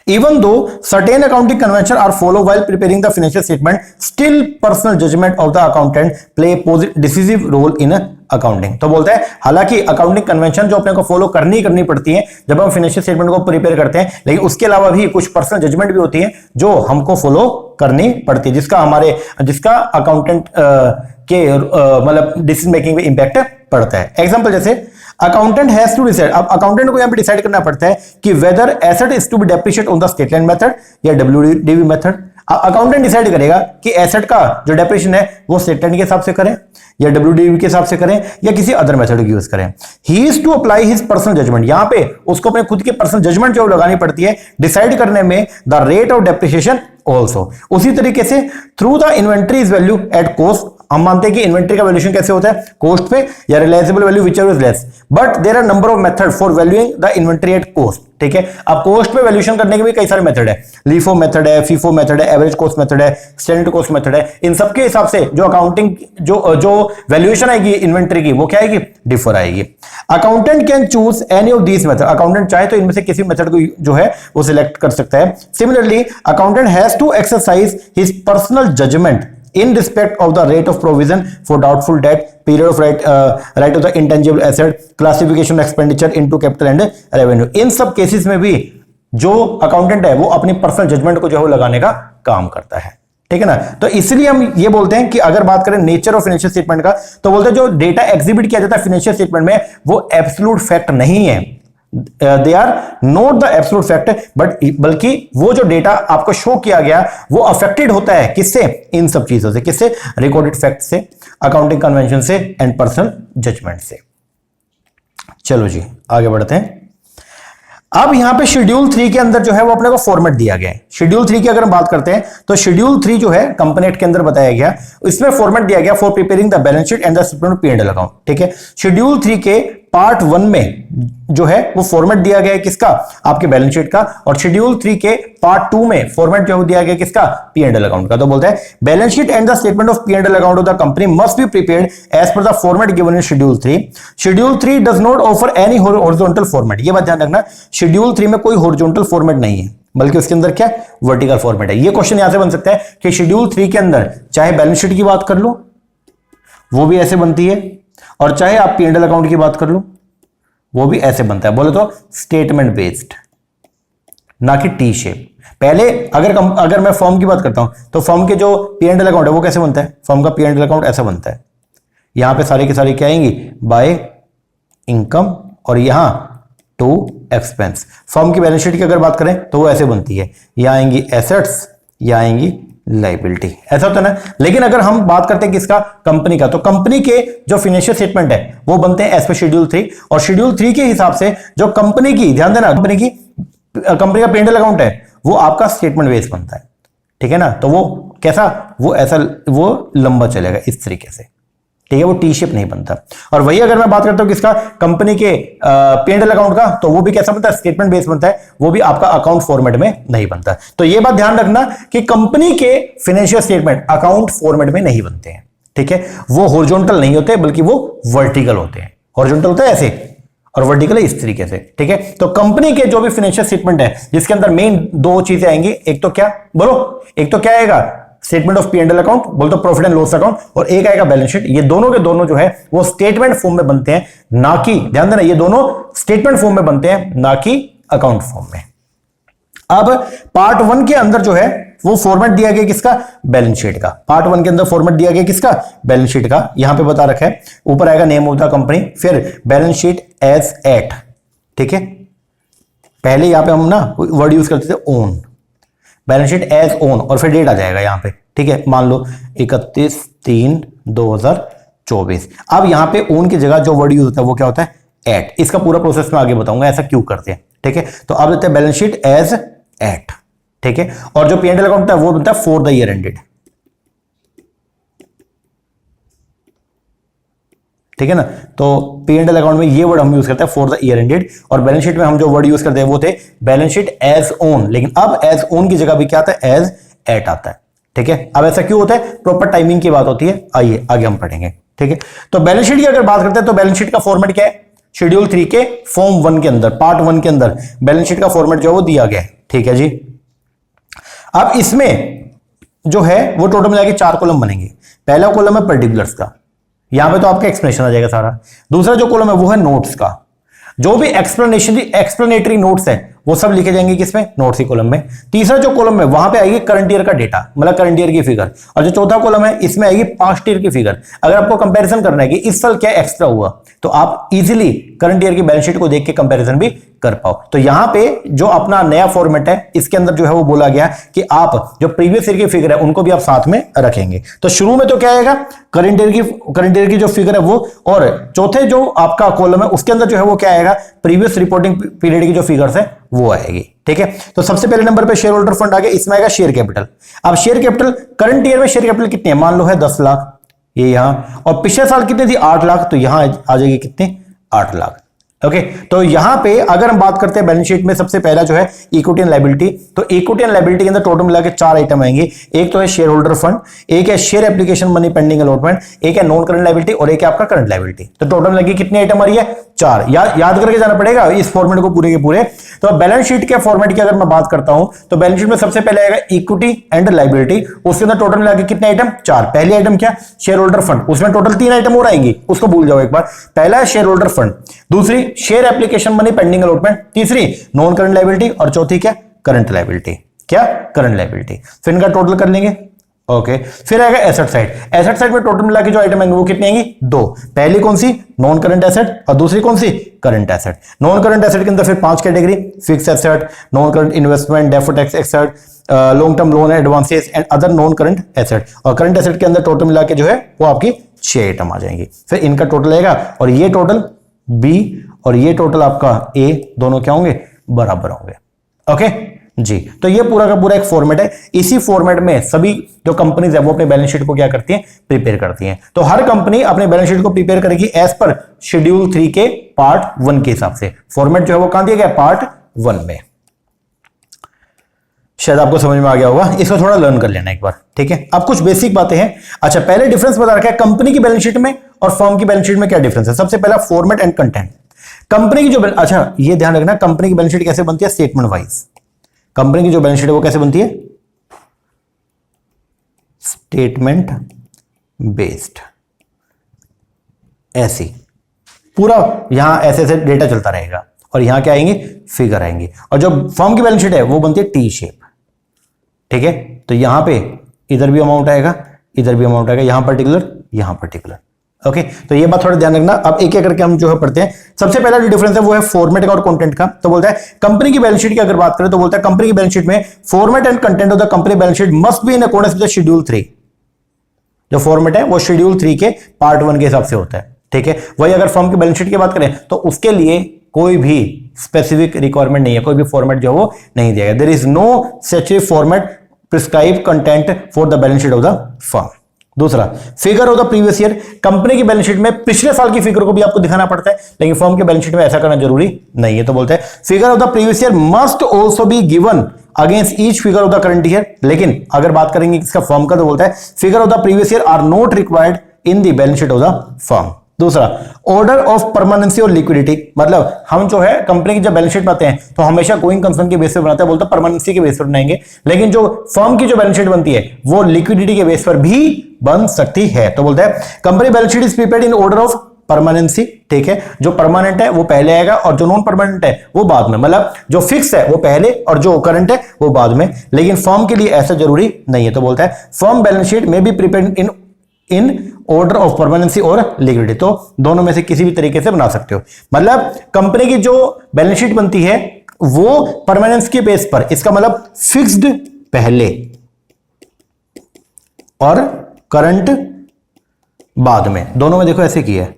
Speaker 1: even though certain accounting conventions are followed while preparing the financial statement, still personal judgment of the accountant play a decisive role in accounting. तो बोलते हैं हालांकि अकाउंटिंग कन्वेंशन जो अपने को फॉलो करनी पड़ती है जब हम फाइनेंशियल स्टेटमेंट को प्रिपेयर करते हैं, लेकिन उसके अलावा भी कुछ पर्सनल जजमेंट भी होती है जो हमको फॉलो करनी पड़ती है, जिसका अकाउंटेंट के मतलब डिसीजन मेकिंग में इंपैक्ट पड़ता है। एग्जांपल, जैसे अकाउंटेंट हैज टू डिसाइड, अब अकाउंटेंट को यहां पे डिसाइड करना पड़ता है कि whether asset is to be depreciate on the straight line method या डब्ल्यूडीवी मेथड। अकाउंटेंट डिसाइड करेगा कि एसेट का जो डेप्रिसिएशन है वो स्टेटमेंट के हिसाब से करें या डब्ल्यूडीवी के हिसाब से करें या किसी अदर मेथड यूज करें। He is to apply his personal judgement, यहां पे उसको अपने खुद के पर्सनल जजमेंट जो लगानी पड़ती है डिसाइड करने में the rate of depreciation also. उसी तरीके से through the inventory is value at cost, हम मानते हैं कि इन्वेंट्री का वैल्यूएशन कैसे होता है, कॉस्ट पे या realisable value whichever is less, but there are number of method for valuing the inventory at cost. ठीक है, अब कॉस्ट पे वैल्यूएशन करने के भी कई सारे मेथड है, लीफो मेथड है, फीफो मेथड है, एवरेज कॉस्ट मेथड है, स्टैंडर्ड कॉस्ट मेथड है। इन सबके हिसाब से जो अकाउंटिंग जो वैल्यूएशन आएगी इन्वेंट्री की वो क्या आएगी, डिफर आएगी। Accountant can choose any of these method, accountant चाहे तो इनमें से किसी मेथड को जो है वो सिलेक्ट कर सकता है। Similarly accountant has to exercise his personal judgement in respect of the rate of provision for doubtful debt, period of right of the intangible asset, classification of expenditure into capital and revenue। इन सब cases में भी जो accountant है वो अपनी personal judgement को जो है लगाने का काम करता है। ठीक है ना, तो इसलिए हम ये बोलते हैं कि अगर बात करें नेचर ऑफ फाइनेंशियल स्टेटमेंट का, तो बोलते हैं जो डेटा एग्जिबिट किया जाता है फाइनेंशियल स्टेटमेंट में वो एब्सोल्यूट फैक्ट नहीं है, they are not the absolute fact, बल्कि वो जो डेटा आपको शो किया गया वो अफेक्टेड होता है किससे, इन सब चीजों से, किससे, रिकॉर्डेड फैक्ट से, अकाउंटिंग कन्वेंशन से एंड पर्सनल जजमेंट से। चलो जी आगे बढ़ते हैं। अब यहां पे शेड्यूल 3 के अंदर जो है वो अपने को फॉर्मेट दिया गया है। शेड्यूल 3 की अगर हम बात करते हैं तो शेड्यूल 3 जो है कंपनी एक्ट के अंदर बताया गया, इसमें फॉर्मेट दिया गया for preparing the balance sheet and the statement of P&L account. ठीक है, शेड्यूल 3 के पार्ट 1 में जो है वो फॉर्मेट दिया गया है किसका, आपके बैलेंस शीट का, और शेड्यूल 3 के पार्ट 2 में फॉर्मेट जो दिया गया किसका, P&L अकाउंट का। तो बोलते हैं balance sheet and the statement of P&L account of the company must be prepared as per the format given in schedule 3। Schedule 3 does not offer any horizontal format, ये बात ध्यान रखना, शेड्यूल 3 में कोई हॉरिजॉन्टल फॉर्मेट नहीं है, बल्कि उसके अंदर क्या वर्टिकल फॉर्मेट है। ये क्वेश्चन यहां से बन सकता है कि शेड्यूल 3 के अंदर चाहे बैलेंस शीट की बात कर लो वो भी ऐसे बनती है, और चाहे आप P&L अकाउंट की बात कर लो वो भी ऐसे बनता है। बोले तो स्टेटमेंट बेस्ड, ना कि टी शेप। पहले अगर मैं फॉर्म की बात करता हूं तो फॉर्म के जो P&L अकाउंट है वो कैसे बनता है, फॉर्म का P&L अकाउंट ऐसा बनता है, यहां पे सारी की सारी क्या आएंगी, बाय इनकम, और यहां टू एक्सपेंस। फॉर्म की बैलेंस शीट की अगर बात करें तो वो ऐसे बनती है, यहां आएंगी एसेट्स, यहां आएंगी लाइबिलिटी, ऐसा होता है ना। लेकिन अगर हम बात करते हैं किसका, कंपनी का, तो कंपनी के जो फाइनेंशियल स्टेटमेंट है वो बनते हैं एज पर शेड्यूल 3, और शेड्यूल 3 के हिसाब से जो कंपनी की, ध्यान देना, कंपनी का P&L अकाउंट है वो आपका स्टेटमेंट बेस बनता है। ठीक है ना, तो वो कैसा, वो ऐसा, वो लंबा चलेगा इस तरीके से। ठीक है, वो टी शेप नहीं बनता। और वही अगर मैं बात करता हूं किसका, कंपनी के P&L अकाउंट का, तो वो भी कैसा बनता है, स्टेटमेंट बेस बनता है, वो भी आपका अकाउंट फॉर्मेट में नहीं बनता। तो ये बात ध्यान रखना कि कंपनी के फाइनेंशियल स्टेटमेंट अकाउंट फॉर्मेट में नहीं बनते हैं। ठीक है, वो हॉरिजॉन्टल नहीं होते बल्कि वो वर्टिकल होते हैं। हॉरिजॉन्टल होता है ऐसे और वर्टिकल है इस तरीके से। ठीक है, तो कंपनी के जो भी फाइनेंशियल स्टेटमेंट है जिसके अंदर मेन दो चीजें आएंगी, एक तो क्या बोलो, एक तो क्या आएगा, स्टेटमेंट ऑफ P&L अकाउंट, बोल तो प्रॉफिट एंड लॉस अकाउंट, और एक आएगा बैलेंस शीट। ये दोनों के दोनों जो है वो स्टेटमेंट फॉर्म में बनते हैं, ना कि, ध्यान देना, ये दोनों स्टेटमेंट फॉर्म में बनते हैं, ना कि अकाउंट फॉर्म में। अब पार्ट 1 के अंदर जो है वो फॉर्मेट दिया गया किसका, बैलेंस शीट का। पार्ट 1 के अंदर फॉर्मेट दिया गया किसका, बैलेंस शीट का। यहां पे बता रखा है, ऊपर आएगा नेम ऑफ द कंपनी, फिर बैलेंस शीट एज एट। ठीक है, पहले यहां पे हम ना वर्ड यूज करते थे on, balance sheet as on, और फिर डेट आ जाएगा यहां पे। ठीक है, मान लो 31/3/2024। अब यहां पे ओन की जगह जो वर्ड यूज होता है वो क्या होता है, एट। इसका पूरा प्रोसेस मैं आगे बताऊंगा ऐसा क्यों करते हैं। ठीक है, तो अब देते हैं बैलेंस शीट एज एट। ठीक है, और जो P&L अकाउंट होता है वो बनता है फॉर द ईयर एंडेड। ठीक है ना, तो P&L अकाउंट में ये वर्ड हम यूज करते हैं फॉर द ईयर एंडेड, और बैलेंस शीट में हम जो वर्ड यूज करते हैं वो थे बैलेंस शीट एज ओन। लेकिन अब एज ओन की जगह भी क्या आता है, एज एट आता है। ठीक है, अब ऐसा क्यों होता है, प्रॉपर टाइमिंग की बात होती है, आइए आगे हम पढ़ेंगे। ठीक है, तो बैलेंस शीट की अगर बात करते हैं तो बैलेंस शीट का फॉर्मेट क्या है, शेड्यूल 3 के फॉर्म 1 के अंदर, पार्ट 1 के अंदर बैलेंस शीट का फॉर्मेट जो है वो दिया गया है। ठीक है जी, अब इसमें जो है वो टोटल मिला के 4 कॉलम बनेंगे। पहला कॉलम है पर्टिकुलर्स का, यहां पे तो आपका एक्सप्लेनेशन आ जाएगा सारा। दूसरा जो कॉलम है वो है नोट्स का, जो भी एक्सप्लेनेटरी नोट्स है वो सब लिखे जाएंगे किसमें, नोट्स की कॉलम में। तीसरा जो कॉलम है वहां पे आएगी करंट ईयर का डेटा, मतलब करंट ईयर की फिगर, और जो चौथा कॉलम है इसमें आएगी पास्ट ईयर की फिगर। अगर आपको कंपैरिजन करना है कि इस साल क्या एक्स्ट्रा हुआ, तो आप इजीली करंट ईयर की बैलेंस शीट को देख के कंपैरिजन भी कर पाओ। तो यहां पे जो अपना नया फॉर्मेट है इसके अंदर जो है वो बोला गया कि आप जो प्रीवियस ईयर की फिगर है उनको भी आप साथ में रखेंगे। तो शुरू में तो क्या आएगा, करंट ईयर की जो फिगर है वो, और चौथे जो आपका कॉलम है उसके अंदर जो है वो क्या आएगा, प्रीवियस रिपोर्टिंग पीरियड की जो फिगर्स है वो आएगी। ठीक है, तो सबसे पहले नंबर पे शेयर होल्डर फंड आ गया, इसमें आएगा शेयर कैपिटल। अब शेयर कैपिटल करंट ईयर में शेयर कैपिटल कितनी है, मान लो है 10 लाख, ये यहां, और पिछले साल कितनी थी 8 लाख, तो यहां आ जाएगी कितने 8 लाख। ओके, तो यहां पे अगर हम बात करते हैं बैलेंस शीट में सबसे पहला जो है इक्विटी एंड लायबिलिटी, तो इक्विटी एंड लायबिलिटी के अंदर टोटल मिला के 4 आइटम आएंगे। एक तो है शेयर होल्डर फंड, एक है share application money pending allotment, एक है नॉन करंट लायबिलिटी और एक है आपका करंट लायबिलिटी। तो टोटल लगी कितनी आइटम आ रही है 4। याद करके जाना पड़ेगा इस फॉर्मेट को पूरे के पूरे। तो बैलेंस शीट के फॉर्मेट की अगर मैं बात करता हूं तो बैलेंस शीट में सबसे पहले आएगा इक्विटी एंड लायबिलिटी, उसके अंदर टोटल मिला के कितने आइटम 4। पहली आइटम क्या, शेयर होल्डर फंड, उसमें टोटल 3 आइटम और आएंगी, उसको भूल जाओ एक बार। पहला है शेयर होल्डर फंड, दूसरी share application money pending allotment, तीसरी नॉन करंट लायबिलिटी और चौथी क्या, करंट लायबिलिटी। क्या, करंट लायबिलिटी। फिर इनका टोटल कर लेंगे। ओके, फिर आएगा एसेट साइड। एसेट साइड में टोटल मिला के जो आइटम आएंगे वो कितनी आएंगी 2। पहली कौन सी, नॉन करंट एसेट, और दूसरी कौन सी, current asset. Non current asset के अंदर फिर 5 category, fix asset, non current investment, deferred tax asset, long term loan advances and other non current asset. और करंट एसेट के अंदर टोटल मिला के जो है वो आपकी 6 आइटम आ जाएंगी। फिर इनका टोटल आएगा, और ये टोटल बी और ये टोटल आपका ए, दोनों क्या होंगे, बराबर होंगे। ओके जी, तो ये पूरा का पूरा एक फॉर्मेट है। इसी फॉर्मेट में सभी जो कंपनीज है वो अपने बैलेंस शीट को क्या करती हैं, प्रिपेयर करती हैं। तो हर कंपनी अपने बैलेंस शीट को प्रिपेयर करेगी एज पर शेड्यूल 3 के पार्ट 1 के हिसाब से। फॉर्मेट जो है वो कहां दिया गया, पार्ट 1 में। शायद आपको समझ में आ गया होगा, इसको थोड़ा लर्न कर लेना एक बार। ठीक है, अब कुछ बेसिक बातें हैं। अच्छा, पहले डिफरेंस बता रखा है कंपनी की बैलेंस शीट में और फर्म की बैलेंस शीट में क्या डिफरेंस है। सबसे पहला फॉर्मेट एंड कंटेंट। कंपनी की जो, अच्छा ये ध्यान रखना, कंपनी की बैलेंस शीट कैसे बनती है, स्टेटमेंट वाइज। कंपनी की जो बैलेंस शीट है वो कैसे बनती है, स्टेटमेंट बेस्ड। ऐसी पूरा यहां ऐसे ऐसे डेटा चलता रहेगा, और यहां क्या आएंगे, फिगर आएंगे। और जो फर्म की बैलेंस शीट है वो बनती है टी शेप। ठीक है, तो यहां पे इधर भी अमाउंट आएगा, इधर भी अमाउंट आएगा, यहां पर्टिकुलर, यहां पर्टिकुलर। ओके, तो ये बात थोड़ा ध्यान रखना। अब एक एक करके हम जो है पढ़ते हैं। सबसे पहला जो डिफरेंस है वो है फॉर्मेट का और कंटेंट का। तो बोलता है कंपनी की बैलेंस शीट की अगर बात करें तो बोलता है कंपनी की बैलेंस शीट में format and content of the company balance sheet must be in accordance with schedule 3। जो फॉर्मेट है वो शेड्यूल 3 के पार्ट 1 के हिसाब से होता है। ठीक है, वही अगर फर्म की बैलेंस शीट की बात करें तो उसके लिए कोई भी स्पेसिफिक रिक्वायरमेंट नहीं है, कोई भी फॉर्मेट जो वो नहीं दिया गया। There is no such format prescribe content for the balance sheet of the firm. दूसरा, figure of the previous year. Company की बैलेंस शीट में पिछले साल की फिगर को भी आपको दिखाना पड़ता है, लेकिन फर्म की बैलेंस शीट में ऐसा करना जरूरी नहीं है। तो बोलते हैं figure of the previous year must also be given against each figure of the current year. लेकिन अगर बात करेंगे इसका फर्म का तो बोलता है figure of the previous year are not required in the balance sheet of the firm. दूसरा, order of permanency or liquidity. मतलब हम जो है कंपनी की जब बैलेंस शीट बनाते हैं तो हमेशा गोइंग कंसर्न के बेस पर बनाते हैं, बोलते हैं परमानेंसी के बेस पर बनाएंगे। लेकिन जो फर्म की जो बैलेंस शीट बनती है वो लिक्विडिटी के बेस पर भी बन सकती है। तो बोलते हैं company balance sheet is prepared in order of permanency. ठीक है, जो परमानेंट है वो पहले आएगा और जो नॉन परमानेंट है वो बाद में। मतलब जो फिक्स है वो पहले और जो करंट है वो बाद में। लेकिन फर्म के लिए ऐसा जरूरी नहीं है। तो बोलता है फर्म बैलेंस शीट में भी prepared in order of permanency or liquidity. तो दोनों में से किसी भी तरीके से बना सकते हो। मतलब कंपनी की जो बैलेंस शीट बनती है वो परमानेंस के बेस पर, इसका मतलब फिक्स्ड पहले और करंट बाद में, दोनों में देखो ऐसे किया है।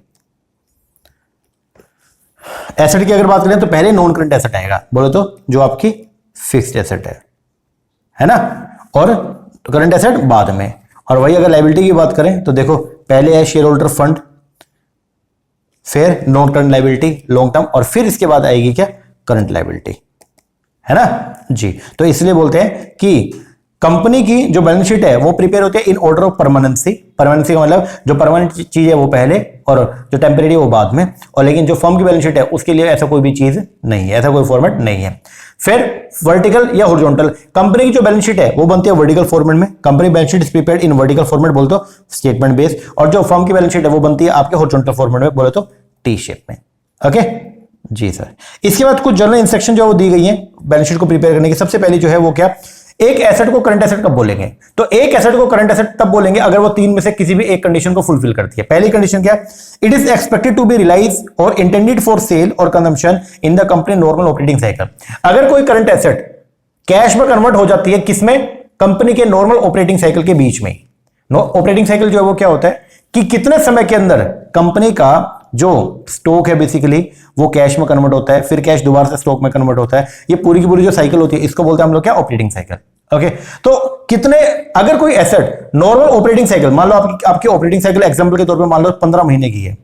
Speaker 1: एसेट की अगर बात करें तो पहले नॉन करंट एसेट आएगा, बोलो तो जो आपकी फिक्स्ड एसेट है ना, और करंट एसेट बाद में। और वही अगर लायबिलिटी की बात करें तो देखो पहले है शेयर होल्डर फंड, फिर non current liability long term, और फिर इसके बाद आएगी क्या, करंट लायबिलिटी, है ना जी। तो इसलिए बोलते हैं कि कंपनी की जो बैलेंस शीट है वो प्रिपेयर होती है in order of permanency. Permanency का मतलब जो परमानेंट चीज है वो पहले और जो टेम्परेरी वो बाद में। और लेकिन जो फर्म की बैलेंस शीट है उसके लिए ऐसा कोई भी चीज नहीं है, ऐसा कोई फॉर्मेट नहीं है। फिर वर्टिकल या हॉरिजॉन्टल। कंपनी की जो बैलेंस शीट है वो बनती है वर्टिकल फॉर्मेट में। Company balance sheet is prepared in vertical format बोले तो स्टेटमेंट बेस्ड, और जो फर्म की बैलेंस शीट है वो बनती है आपके हॉरिजॉन्टल फॉर्मेट में बोले तो टी शेप में। ओके जी सर। इसके बाद कुछ जनरल इंस्ट्रक्शन जो वो दी गई है बैलेंस शीट को प्रिपेयर करने की। सबसे पहले जो है वो क्या, एक एसेट को करंट एसेट कब बोलेंगे? तो एक एसेट को करंट एसेट तब बोलेंगे अगर वो तीन में से किसी भी एक कंडीशन को फुलफिल करती है। पहली कंडीशन क्या है? It is expected to be realise or intended for sale और consumption in the company normal operating cycle. अगर कोई करंट एसेट कैश में कन्वर्ट हो जाती है, किसमें? कंपनी के नॉर्मल ऑपरेटिंग साइकिल के बीच में। ऑपरेटिंग साइकिल जो है वो क्या होता है कि कितने समय के अंदर कंपनी का जो स्टॉक है बेसिकली वो कैश में कन्वर्ट होता है, फिर कैश दोबारा से स्टॉक में कन्वर्ट होता है। ये पूरी की पूरी जो साइकिल होती है इसको बोलते हैं हम लोग क्या? Operating cycle. ओके, तो कितने, अगर कोई एसेट नॉर्मल ऑपरेटिंग साइकिल, मान लो आपकी ऑपरेटिंग साइकिल एग्जांपल के तौर पे मान लो 15 महीने की है,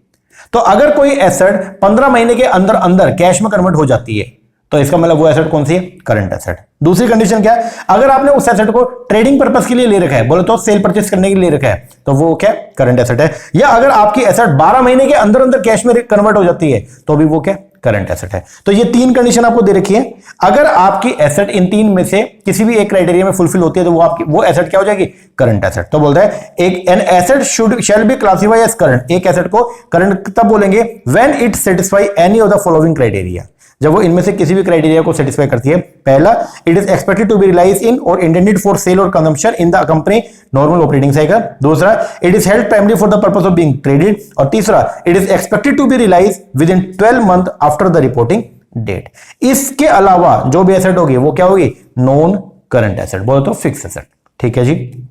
Speaker 1: तो अगर कोई एसेट 15 महीने के अंदर अंदर कैश में कन्वर्ट हो जाती है तो इसका मतलब वो एसेट कौन सी है? Current asset. दूसरी कंडीशन क्या है? अगर आपने उस एसेट को ट्रेडिंग पर्पस के लिए ले रखा है, बोले तो सेल परचेस करने के लिए रखा है, तो वो क्या? करंट एसेट है। या अगर आपकी एसेट 12 महीने के अंदर अंदर कैश में कन्वर्ट हो जाती है तो भी वो क्या? करंट एसेट है। तो ये तीन कंडीशन आपको दे रखी है। अगर आपकी एसेट इन तीन में से किसी भी एक क्राइटेरिया में फुलफिल होती है तो वो एसेट क्या हो जाएगी? Current asset. तो बोलता है an asset shall be classified as current. एक एसेट को करंट तब बोलेंगे when it satisfy any of the following criteria, जब वो इनमें से किसी भी क्राइटेरिया को सेटिस्फाई करती है। पहला, it is expected to be realise in और इंटेंडेड फॉर सेल और consumption in the company normal operating cycle. दूसरा, it is held primary for the purpose of being traded. और तीसरा, it is expected to be realise within 12 month after the reporting date. इसके अलावा जो भी asset होगी वो क्या होगी? नॉन करंट एसेट, बोलो तो फिक्स एसेट। ठीक है जी।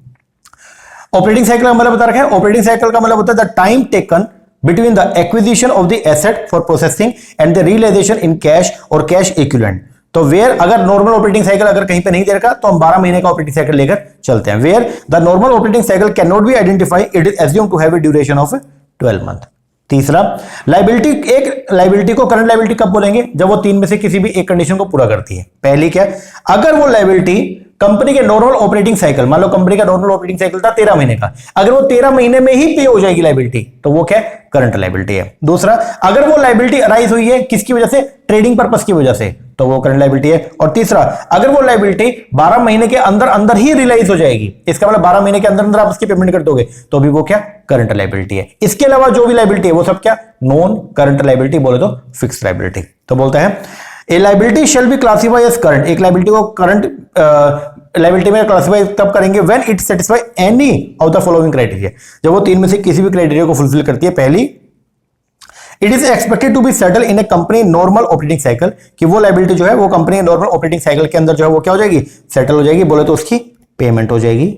Speaker 1: ऑपरेटिंग साइकिल का मतलब बता रखा है। ऑपरेटिंग साइकिल का मतलब होता है the time taken between the acquisition of the asset for processing and the realization in cash or cash equivalent। तो वेयर, अगर नॉर्मल ऑपरेटिंग साइकिल अगर कहीं पे नहीं दे रखा तो हम 12 महीने का ऑपरेटिंग साइकिल लेकर चलते हैं। Where the normal operating cycle cannot be identify, it is assumed to have a duration of 12 month. तीसरा, लायबिलिटी, एक लायबिलिटी को करंट लायबिलिटी कब बोलेंगे? जब वो तीन में से किसी भी एक कंडीशन को पूरा करती है। पहली क्या? अगर वो लायबिलिटी कंपनी के नॉर्मल ऑपरेटिंग साइकिल, मान लो कंपनी का नॉर्मल ऑपरेटिंग साइकिल था 13 महीने का, अगर वो 13 महीने में ही पे हो जाएगी लायबिलिटी तो वो क्या? करंट लायबिलिटी है। दूसरा, अगर वो लायबिलिटी अराइज हुई है किसकी वजह से? ट्रेडिंग पर्पस की वजह से, तो वो करंट लायबिलिटी है। और तीसरा, अगर वो लायबिलिटी 12 महीने के अंदर अंदर ही रिलाइज हो जाएगी, इसका मतलब 12 महीने के अंदर अंदर आप उसकी पेमेंट कर दोगे, तो भी वो क्या? करंट लायबिलिटी है। इसके अलावा जो भी लायबिलिटी है वो सब क्या? नॉन करंट लायबिलिटी, बोले तो फिक्स लायबिलिटी। तो बोलता है a liability shall be classified as current. एक लायबिलिटी को करंट लायबिलिटी में क्लासिफाई तब करेंगे when it satisfy any of the following criteria, जब वो तीन में से किसी भी क्राइटेरिया को फुलफिल करती है। पहली, it is expected to be settle in a company normal operating cycle, कि वो लायबिलिटी जो है वो कंपनी नॉर्मल ऑपरेटिंग साइकिल के अंदर जो है वो क्या हो जाएगी? सेटल हो जाएगी, बोले तो उसकी पेमेंट हो जाएगी।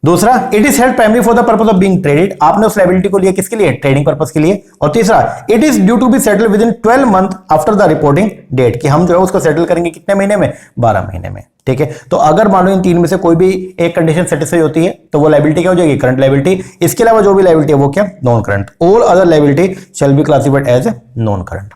Speaker 1: दूसरा, it is held primary for the purpose of being traded. आपने उस लायबिलिटी को लिया किसके लिए? ट्रेडिंग पर्पस के लिए। और तीसरा, it is due to be settle within 12 month after the reporting date, कि हम जो है उसको सेटल करेंगे कितने महीने में? 12 महीने में। ठीक है, तो अगर मान लो इन तीन में से कोई भी एक कंडीशन सेटिस्फाई होती है तो वो लायबिलिटी क्या हो जाएगी? Current liability. इसके अलावा जो भी लायबिलिटी है वो क्या? Non current. All other liability shall be classified as non current.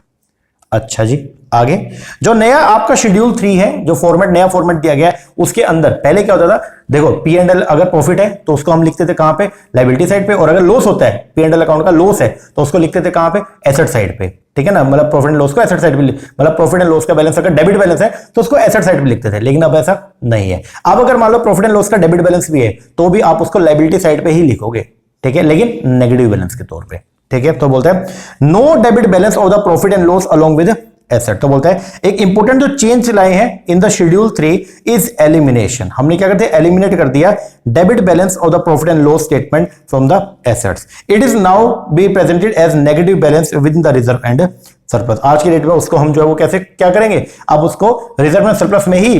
Speaker 1: अच्छा जी, आगे जो नया आपका शेड्यूल 3 है, जो फॉर्मेट नया फॉर्मेट दिया गया है, उसके अंदर पहले क्या होता था? देखो, पी एंड एल अगर प्रॉफिट है तो उसको हम लिखते थे कहां पे? लायबिलिटी साइड पे। और अगर लॉस होता है, पी एंड एल अकाउंट का लॉस है, तो उसको लिखते थे कहां पे? एसेट साइड पे। ठीक है ना, मतलब प्रॉफिट एंड लॉस को एसेट साइड पे, मतलब प्रॉफिट एंड लॉस का बैलेंस अगर डेबिट बैलेंस है तो उसको एसेट साइड पे लिखते थे, लेकिन अब ऐसा नहीं है। अब अगर मान लो प्रॉफिट एंड लॉस का डेबिट बैलेंस भी है तो भी आप उसको लायबिलिटी साइड पे ही लिखोगे। ठीक है, लेकिन नेगेटिव बैलेंस के तौर पर। ठीक है, तो बोलते हैं no debit balance of the profit and loss along with asset. तो बोलता है एक इंपॉर्टेंट जो चेंज लाए हैं in the schedule 3 is elimination. हमने क्या करते हैं? एलिमिनेट कर दिया debit balance of the profit and loss statement from the assets. It is now be presented as negative balance within the reserve and surplus. आज की date में उसको हम जो है वो कैसे क्या करेंगे? अब उसको रिजर्व एंड सरप्लस में ही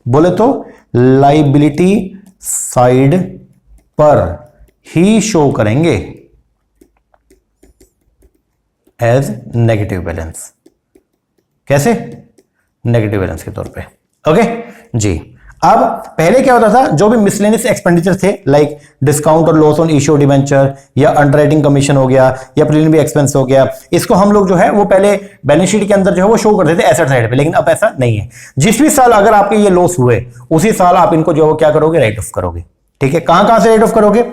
Speaker 1: बोले तो लायबिलिटी साइड पर ही शो करेंगे एज नेगेटिव बैलेंस। कैसे? नेगेटिव बैलेंस के तौर पे। ओके जी। अब पहले क्या होता था? जो भी मिसलेनियस एक्सपेंडिचर थे, लाइक डिस्काउंट और लॉस ऑन इश्यू डिवेंचर, या अंडरराइटिंग कमीशन हो गया, या प्रीलिमिनरी एक्सपेंस हो गया, इसको हम लोग जो है वो पहले बैलेंस शीट के अंदर जो है वो शो करते थे एसेट साइड पे। लेकिन अब ऐसा नहीं है। जिस भी साल अगर आपके ये लॉस हुए उसी साल आप इनको जो है क्या करोगे? राइट ऑफ करोगे। ठीक है, कहां से राइट ऑफ करोगे?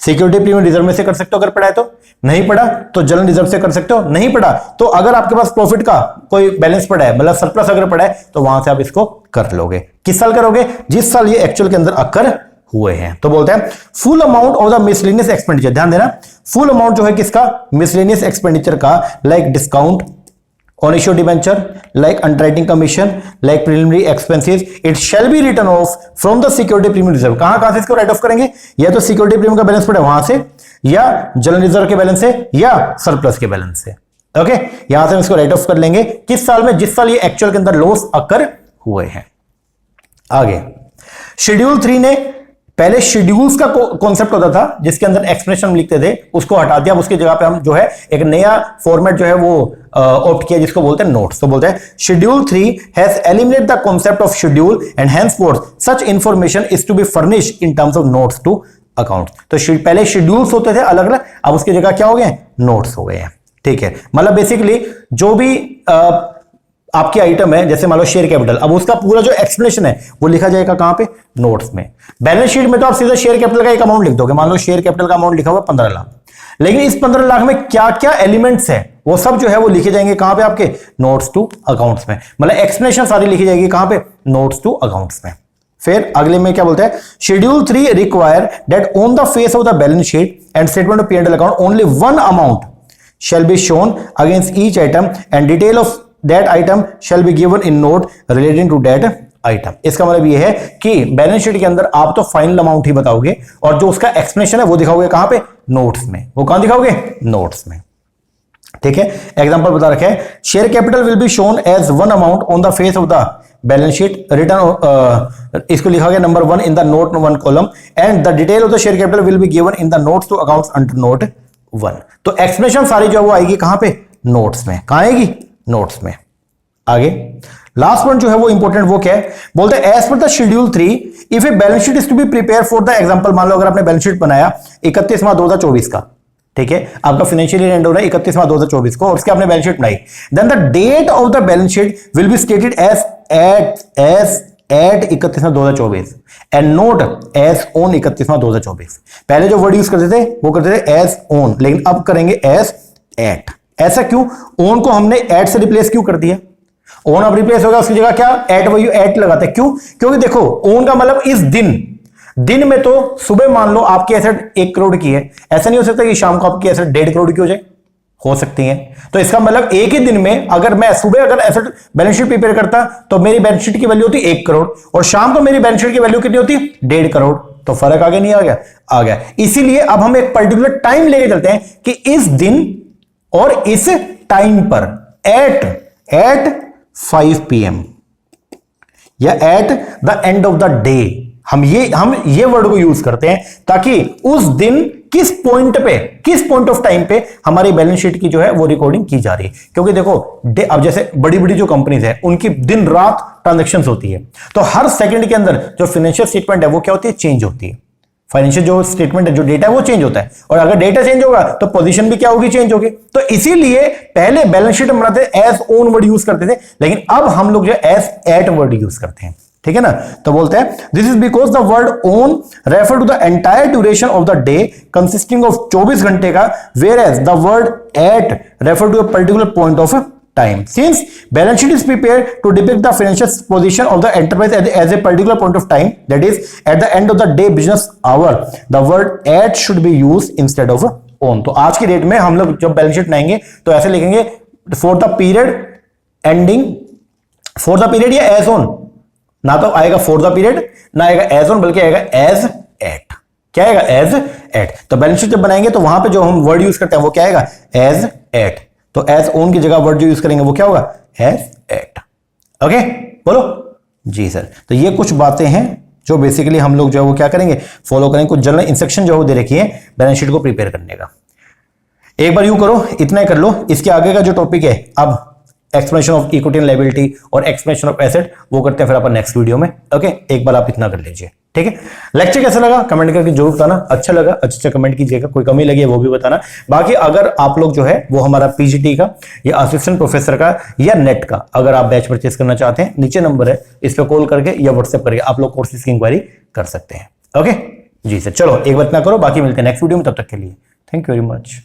Speaker 1: सिक्योरिटी प्रीमियम रिजर्व में से कर सकते हो, अगर पड़ा है तो। नहीं पड़ा तो जनरल रिजर्व से कर सकते हो। नहीं पड़ा तो अगर आपके पास प्रॉफिट का कोई बैलेंस पड़ा है, मतलब सरप्लस अगर पड़ा है, तो वहां से आप इसको कर लोगे। किस साल करोगे? जिस साल ये एक्चुअल के अंदर अकर हुए हैं। तो बोलते हैं full amount of the miscellaneous expenditure. ध्यान देना, फुल अमाउंट जो है किसका? मिसलेनियस एक्सपेंडिचर का, like discount on issue debenture, like underwriting commission, like preliminary expenses, it shall be return of from the security premium reserve. कहां से इसको right of करेंगे? या तो सिक्योरिटी प्रीमियम का बैलेंस पड़े वहां से, या जनरल रिजर्व के बैलेंस से, या सरप्लस के बैलेंस से। ओके, यहां से हम इसको राइट ऑफ कर लेंगे किस साल में? जिस साल ये एक्चुअल के अंदर लॉस अकर हुए हैं। आगे शेड्यूल 3 ने पहले शेड्यूल्स का कॉन्सेप्ट होता था जिसके अंदर एक्सप्रेशन हम लिखते थे, उसको हटा दिया। उसकी जगह पे हम जो है एक नया फॉर्मेट जो है वो ऑप्ट किया जिसको बोलते हैं नोट्स। तो बोलते हैं schedule 3 has eliminated the concept of schedule and henceforth such information is to be furnished in terms of notes to account. तो पहले शेड्यूल्स होते थे अलग अलग, अब उसकी जगह क्या हो गए? नोट्स हो गए हैं। ठीक है, मतलब बेसिकली जो भी आपकी आइटम है, जैसे मान लो शेयर कैपिटल, अब उसका पूरा जो एक्सप्लेनेशन है वो लिखा जाएगा कहां पे? नोट्स में। बैलेंस शीट में तो आप सीधा शेयर कैपिटल का एक अमाउंट लिख दोगे। मान लो शेयर कैपिटल का अमाउंट लिखा हुआ 15 लाख, लेकिन इस 15 लाख में क्या क्या एलिमेंट्स है वो सब जो है वो लिखे जाएंगे कहां पे? आपके नोट्स टू अकाउंट्स में। मतलब एक्सप्लेनेशन सारी लिखी जाएगी कहां पे? नोट्स टू अकाउंट्स में। फिर अगले में क्या बोलते हैं? Schedule 3 require that on the face of the balance sheet and statement of P&L account only one amount shall be shown against each item and detail of that item shall be given in note relating to that item। इसका मतलब ये है कि balance sheet के अंदर आप तो final amount ही बताओगे और जो उसका एक्सप्लेनेशन है वो दिखाओगे कहां पे? नोट्स में। वो कहां दिखाओगे? नोट्स में। ठीक है, एग्जांपल बता रखे हैं, share capital will be shown as one amount on the face of the balance sheet return, इसको लिखा गया number 1 in the note 1 column and the detail of the share capital will be given in the notes to accounts under note 1। तो explanation सारी जो है वो आएगी कहां पे? नोट्स में। कहां आएगी? नोट्स में। आगे लास्ट पॉइंट जो है वो इंपॉर्टेंट, वो क्या है? बोलते हैं as per the schedule 3 if a balance sheet is to be prepare for the example, मान लो अगर आपने बैलेंस शीट बनाया 31 मार्च 2024 का, ठीक है, आपका फाइनेंशियल ईयर एंड हो रहा है 31 मार्च 2024 को और उसके आपने बैलेंस शीट बनाई, then the date of the balance sheet will be stated as at 31 March 2024 and note as on 31 March 2024। पहले जो वर्ड यूज करते थे वो करते थे एज ऑन, लेकिन अब करेंगे एज एट। ऐसा क्यों? ऑन को हमने एट से रिप्लेस क्यों कर दिया? ऑन अब रिप्लेस होगा, उसकी जगह क्या? एट वैल्यू एट लगाते हैं। क्यों? क्योंकि देखो ऑन का मतलब इस दिन में तो सुबह मान लो आपकी एसेट 1 करोड़ की है, ऐसा नहीं हो सकता कि शाम को आपकी एसेट 1.5 करोड़ की हो जाए, हो सकती है। तो इसका मतलब एक ही दिन में अगर मैं सुबह अगर एसेट बैलेंस शीट प्रिपेयर करता तो मेरी बैलेंस शीट की वैल्यू होती 1 करोड़ और शाम को मेरी बैलेंस शीट की वैल्यू कितनी होती? 1.5 करोड़। तो फर्क आ गया नहीं आ गया? आ गया। इसीलिए अब हम एक पर्टिकुलर टाइम लेके चलते हैं कि इस दिन और इस टाइम पर एट 5 PM या at the end of the day, हम ये वर्ड को यूज करते हैं ताकि उस दिन किस पॉइंट ऑफ टाइम पे हमारी बैलेंस शीट की जो है वो रिकॉर्डिंग की जा रही है। क्योंकि देखो अब जैसे बड़ी बड़ी जो कंपनीज है उनकी दिन रात ट्रांजैक्शंस होती है, तो हर सेकंड के अंदर जो फाइनेंशियल स्टेटमेंट है वो क्या होती है? चेंज होती है। फाइनेंशियल जो स्टेटमेंट है, जो डेटा है वो चेंज होता है, और अगर डेटा चेंज होगा तो पोजीशन भी क्या होगी? चेंज होगी। तो इसीलिए पहले बैलेंस शीट बनाते एज ओन वर्ड यूज करते थे, लेकिन अब हम लोग जो एज एट वर्ड यूज करते हैं। ठीक है ना? तो बोलते हैं this is because the word on refer to the entire duration of the day consisting of 24 घंटे का, whereas the word at refer to a particular point of time. Since balance sheet is prepared to depict the financial position of the enterprise as a particular point of time, that is at the end of the day business hour, the word at should be used instead of on. तो आज की date में हम लोग जब balance sheet बनाएंगे तो ऐसे लिखेंगे for the period ending, for the period या as on, ना तो आएगा for the period ना आएगा as on, बल्कि आएगा as at। क्या आएगा? as at। तो बैलेंस शीट जब बनाएंगे तो वहां पे जो हम वर्ड यूज करते हैं वो क्या आएगा? as at। तो एज ओन की जगह वर्ड जो यूज करेंगे वो क्या होगा? As eight. ओके, बोलो जी सर। तो ये कुछ बातें हैं जो बेसिकली हम लोग जो है वो क्या करेंगे? फॉलो करेंगे। कुछ जनरल इंस्ट्रक्शन जो है वो दे रखी है बैलेंस शीट को प्रिपेयर करने का। एक बार यूं करो, इतना ही कर लो। इसके आगे का जो टॉपिक है अब explanation of equity and liability और एक्सप्लेनेशन ऑफ एसेट, वो करते हैं फिर अपन नेक्स्ट वीडियो में। ओके, एक बार आप इतना कर लीजिए। ठीक है, लेक्चर कैसा लगा कमेंट करके जरूर बताना। अच्छा लगा अच्छा कमेंट कीजिएगा, कोई कमी लगी है वो भी बताना। बाकी अगर आप लोग जो है वो हमारा पीजीटी का या असिस्टेंट प्रोफेसर का या नेट का अगर आप बैच परचेस करना चाहते हैं, नीचे नंबर है, इस पर कॉल करके या व्हाट्सएप करके आप लोग कोर्सेज की इंक्वायरी कर सकते हैं। ओके जी सर, चलो एक बात ना करो, बाकी मिलते हैं नेक्स्ट वीडियो में। तब तक के लिए थैंक यू वेरी मच।